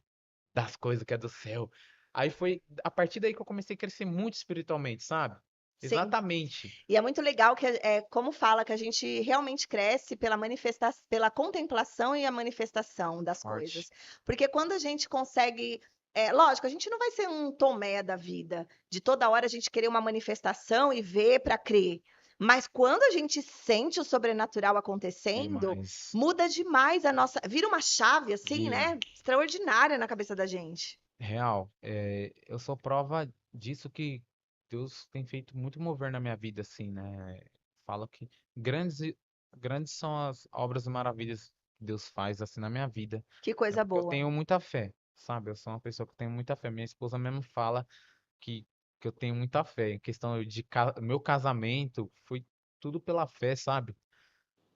das coisas que é do céu. Aí foi a partir daí que eu comecei a crescer muito espiritualmente, sabe? Sim. Exatamente. E é muito legal que como fala que a gente realmente cresce pela manifestação, pela contemplação e a manifestação das Forte. coisas. Porque quando a gente consegue, lógico, a gente não vai ser um Tomé da vida, de toda hora a gente querer uma manifestação e ver para crer. Mas quando a gente sente o sobrenatural acontecendo, Demais. muda demais a nossa, vira uma chave assim, Vira. né? Extraordinária na cabeça da gente. Real. Eu sou prova disso que Deus tem feito muito mover na minha vida, assim, né? Falo que grandes são as obras e maravilhas que Deus faz, assim, na minha vida. Que É coisa porque eu boa. tenho muita fé, sabe? Eu sou uma pessoa que tem muita fé. Minha esposa mesmo fala que eu tenho muita fé. Em questão de meu casamento, foi tudo pela fé, sabe?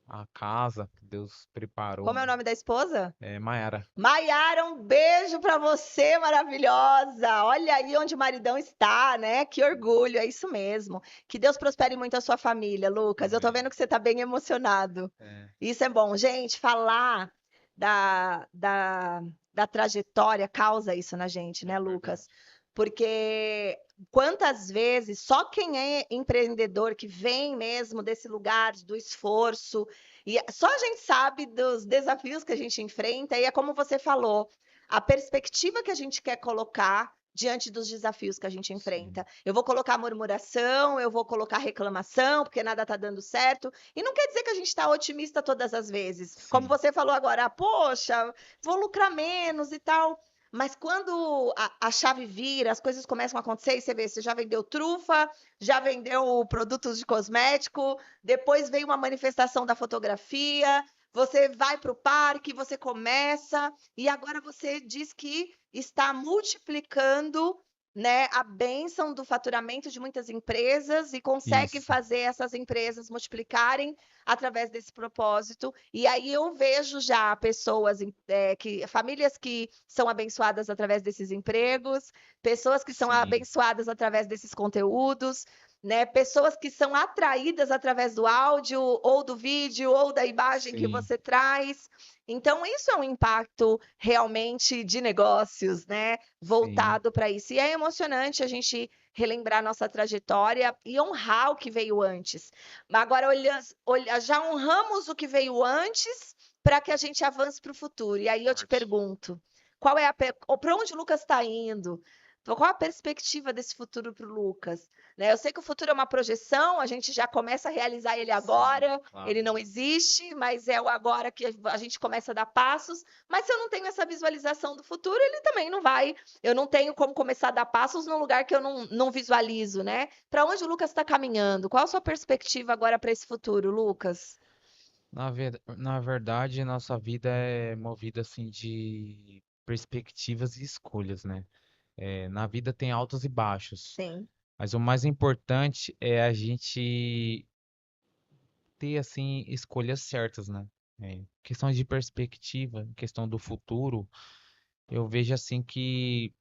A casa que Deus Como preparou. é o nome da esposa? É, Maiara. Maiara, um beijo para você, maravilhosa. Olha aí onde o maridão está, né? Que orgulho, é isso mesmo. Que Deus prospere muito a sua família, Lucas. Eu tô Amém. vendo que você tá bem emocionado. É, Isso é bom. Gente, falar da, da, da trajetória causa isso na gente, é né, Lucas? verdade. Porque quantas vezes só quem é empreendedor, que vem mesmo desse lugar do esforço, e só a gente sabe dos desafios que a gente enfrenta, e é como você falou, a perspectiva que a gente quer colocar diante dos desafios que a gente Sim, enfrenta. Eu vou colocar murmuração, eu vou colocar reclamação, porque nada está dando certo. E não quer dizer que a gente está otimista todas as vezes. Como sim, você falou agora, poxa, vou lucrar menos e tal. Mas quando a chave vira, as coisas começam a acontecer, e você vê, você já vendeu trufa, já vendeu produtos de cosmético, depois vem uma manifestação da fotografia, você vai para o parque, você começa, e agora você diz que está multiplicando, né, a bênção do faturamento de muitas empresas e consegue isso. fazer essas empresas multiplicarem através desse propósito. E aí eu vejo já pessoas, famílias que são abençoadas através desses empregos, pessoas que são Sim, abençoadas através desses conteúdos. né? Pessoas que são atraídas através do áudio, ou do vídeo, ou da imagem que Sim, você traz. Então, isso é um impacto realmente de negócios, né? sim, Voltado para isso. E é emocionante a gente relembrar nossa trajetória e honrar o que veio antes. Mas agora, já honramos o que veio antes para que a gente avance para o futuro. E aí eu te forte. pergunto, qual é para onde o Lucas está indo? Qual a perspectiva desse futuro para o Lucas? Né? Eu sei que o futuro é uma projeção, a gente já começa a realizar ele Sim, agora, claro. ele não existe, mas é o agora que a gente começa a dar passos. Mas se eu não tenho essa visualização do futuro, ele também não vai. Eu não tenho como começar a dar passos num lugar que eu não visualizo, né? Para onde o Lucas está caminhando? Qual a sua perspectiva agora para esse futuro, Lucas? Na verdade, nossa vida é movida assim de perspectivas e escolhas, né? Na vida tem altos e baixos, Sim. mas o mais importante é a gente ter assim escolhas certas, né? Questão de perspectiva, questão do futuro, eu vejo assim que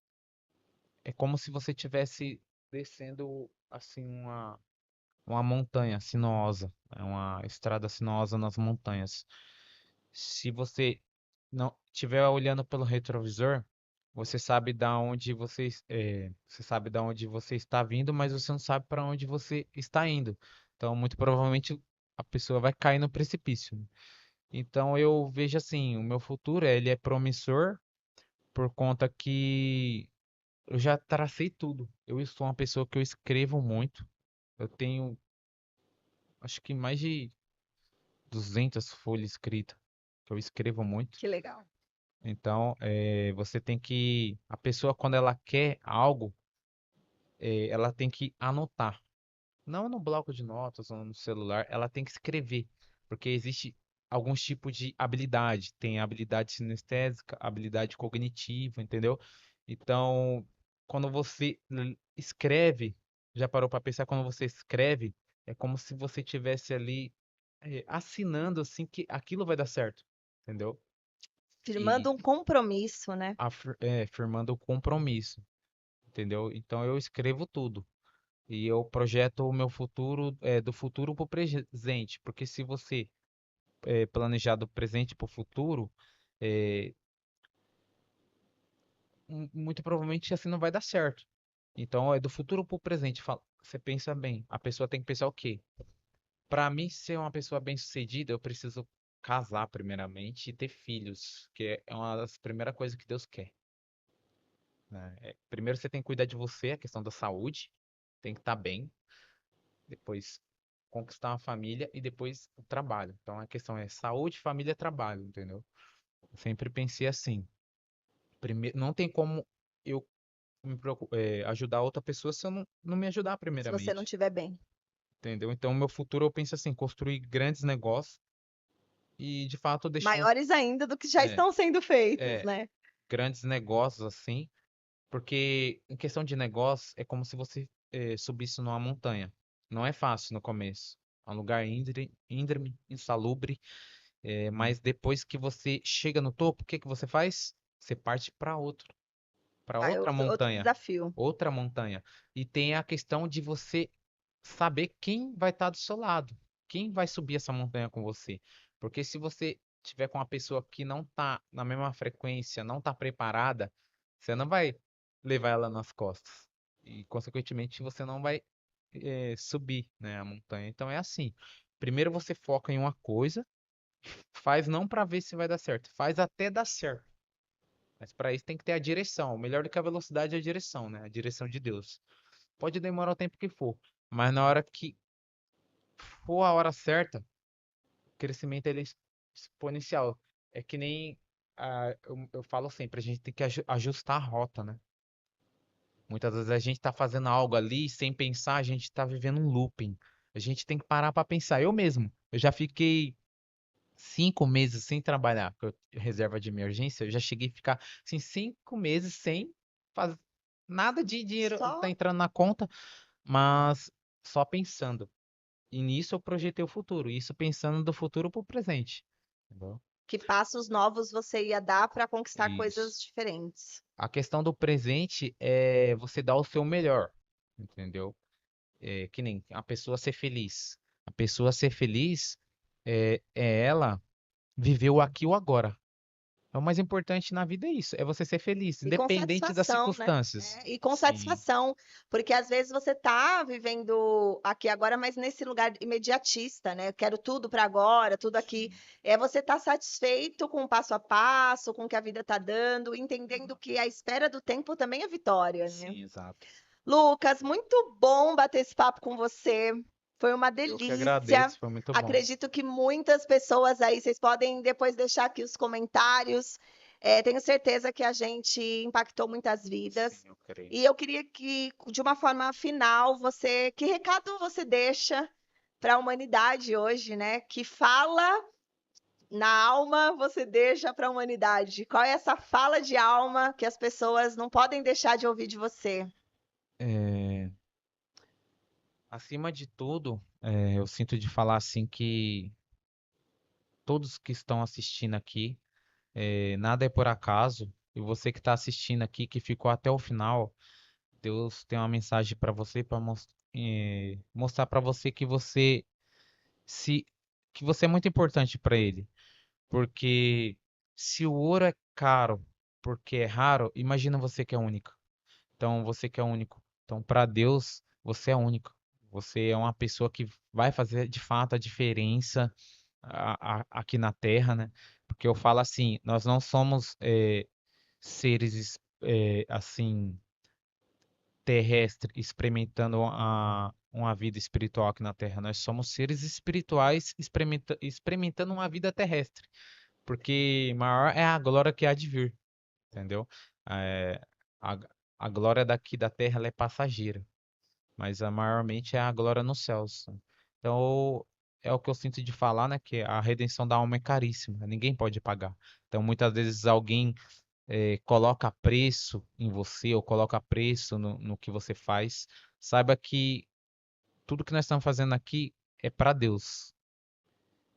é como se você tivesse descendo assim uma montanha sinuosa, uma estrada sinuosa nas montanhas. Se você não estiver olhando pelo retrovisor, você sabe da onde você sabe da onde você está vindo, mas você não sabe para onde você está indo. Então, muito provavelmente a pessoa vai cair no precipício, né? Então, eu vejo assim, o meu futuro, ele é promissor por conta que eu já tracei tudo. Eu sou uma pessoa que eu escrevo muito. Eu tenho, acho que mais de 200 folhas escritas, que eu escrevo muito. Que legal. Então, você tem que. A pessoa, quando ela quer algo, ela tem que anotar. Não no bloco de notas ou no celular, ela tem que escrever. Porque existe alguns tipos de habilidade. Tem habilidade sinestésica, habilidade cognitiva, entendeu? Então, quando você escreve, já parou para pensar, quando você escreve, é como se você tivesse ali assinando assim que aquilo vai dar certo, entendeu? Firmando E um compromisso, né? firmando o compromisso, entendeu? Então eu escrevo tudo e eu projeto o meu futuro, do futuro para o presente, porque se você planejar do presente para o futuro, é, muito provavelmente assim não vai dar certo. Então é do futuro para o presente. Você pensa bem, a pessoa tem que pensar o quê? Para mim ser uma pessoa bem-sucedida, eu preciso casar primeiramente e ter filhos, que é uma das primeiras coisas que Deus quer, né? Primeiro você tem que cuidar de você, a questão da saúde, tem que estar bem, depois conquistar uma família e depois o trabalho. Então a questão é saúde, família, trabalho, entendeu? Eu sempre pensei assim. Primeiro, não tem como eu ajudar outra pessoa se eu não me ajudar Se você não primeiramente, estiver bem. entendeu? Então, o meu futuro eu penso assim, construir grandes negócios e de fato deixar Maiores ainda do que já é, estão sendo feitos, é, né? grandes negócios assim, porque em questão de negócio é como se você subisse numa montanha. Não é fácil no começo. É um lugar íngreme, insalubre, mas depois que você chega no topo, o que que você faz? Você parte para Ah, é outro desafio. outra montanha. E tem a questão de você saber quem vai estar do seu lado, quem vai subir essa montanha com você. Porque se você tiver com uma pessoa que não está na mesma frequência, não está preparada, você não vai levar ela nas costas. E, consequentemente, você não vai subir, né, a montanha. Então é assim. Primeiro você foca em uma coisa, faz não para ver se vai dar certo, faz até dar certo. Mas para isso tem que ter a direção. O melhor do que a velocidade é a direção, né? A direção de Deus. Pode demorar o tempo que for, mas na hora que for a hora certa, o crescimento ele é exponencial. É que nem eu falo sempre, a gente tem que ajustar a rota, né? Muitas vezes a gente tá fazendo algo ali sem pensar, a gente tá vivendo um looping. A gente tem que parar para pensar. Eu mesmo, eu já fiquei 5 meses sem trabalhar, porque reserva de emergência, eu já cheguei a ficar assim, 5 meses sem fazer nada de dinheiro tá Só entrando na conta, mas só pensando. E nisso eu projetei o futuro, isso pensando do futuro pro presente. Entendeu? que passos novos você ia dar para conquistar Isso. coisas diferentes. A questão do presente é você dar o seu melhor, entendeu? que nem a pessoa ser feliz. A pessoa ser feliz é ela viver o aqui e o agora. É o mais importante na vida é isso, é você ser feliz, E com independente das satisfação, né? circunstâncias. E com Sim, satisfação, porque às vezes você tá vivendo aqui agora, mas nesse lugar imediatista, né? Eu quero tudo para agora, tudo aqui. sim, É você tá satisfeito com o passo a passo, com o que a vida tá dando, entendendo que a espera do tempo também é vitória, né? sim, exato. Lucas, muito bom bater esse papo com você. Foi uma Eu que delícia. agradeço, foi muito bom. Acredito que muitas pessoas aí, vocês podem depois deixar aqui os comentários. Tenho certeza que a gente impactou muitas Sim, vidas. eu creio. E eu queria que, de uma forma final, que recado você deixa para a humanidade hoje, né? Que fala na alma você deixa para a humanidade? Qual é essa fala de alma que as pessoas não podem deixar de ouvir de você? É, acima de tudo, eu sinto de falar assim que todos que estão assistindo aqui, nada é por acaso. E você que está assistindo aqui, que ficou até o final, Deus tem uma mensagem para você, para mostrar para você se que você é muito importante para Ele. Porque se o ouro é caro, porque é raro, imagina você que é única. Então você que é único. Então para Deus você é único. Você é uma pessoa que vai fazer de fato a diferença aqui na Terra, né? Porque eu falo assim, nós não somos seres assim terrestres experimentando uma vida espiritual aqui na Terra. Nós somos seres espirituais experimentando uma vida terrestre, porque maior é a glória que há de vir, entendeu? É, a, a glória daqui da Terra ela é passageira, mas a maiormente é a glória nos céus. Então, é o que eu sinto de falar, né? Que a redenção da alma é caríssima, ninguém pode pagar. Então, muitas vezes alguém coloca preço em você ou coloca preço no que você faz. Saiba que tudo que nós estamos fazendo aqui é para Deus.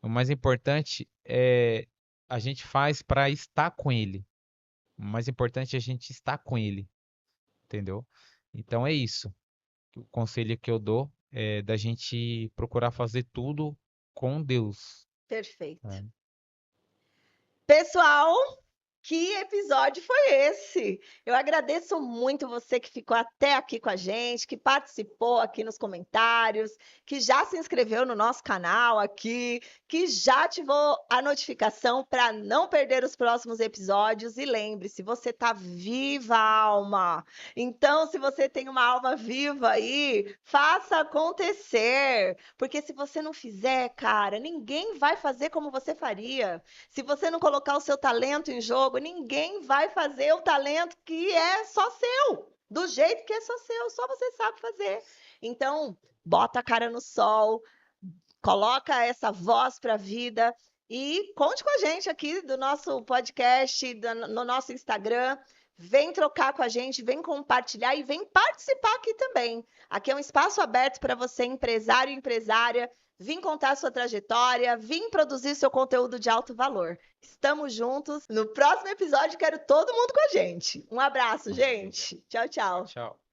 O mais importante é a gente faz para estar com Ele. O mais importante é a gente estar com Ele, entendeu? Então é isso. O conselho que eu dou é da gente procurar fazer tudo com Deus. Perfeito. Né? Pessoal, que episódio foi esse? Eu agradeço muito você que ficou até aqui com a gente, que participou aqui nos comentários, que já se inscreveu no nosso canal aqui, que já ativou a notificação para não perder os próximos episódios. E lembre-se, você tá viva, alma. Então, se você tem uma alma viva aí, faça acontecer. Porque se você não fizer, cara, ninguém vai fazer como você faria. Se você não colocar o seu talento em jogo, ninguém vai fazer o talento que é só seu, do jeito que é só seu, só você sabe fazer. Então, bota a cara no sol, coloca essa voz para a vida e conte com a gente aqui do nosso podcast, no nosso Instagram. Vem trocar com a gente, vem compartilhar e vem participar aqui também. Aqui é um espaço aberto para você, empresário e empresária, vir contar a sua trajetória, vir produzir seu conteúdo de alto valor. Estamos juntos. No próximo episódio, quero todo mundo com a gente. Um abraço, Maravilha. gente. Tchau, Tchau, tchau. tchau.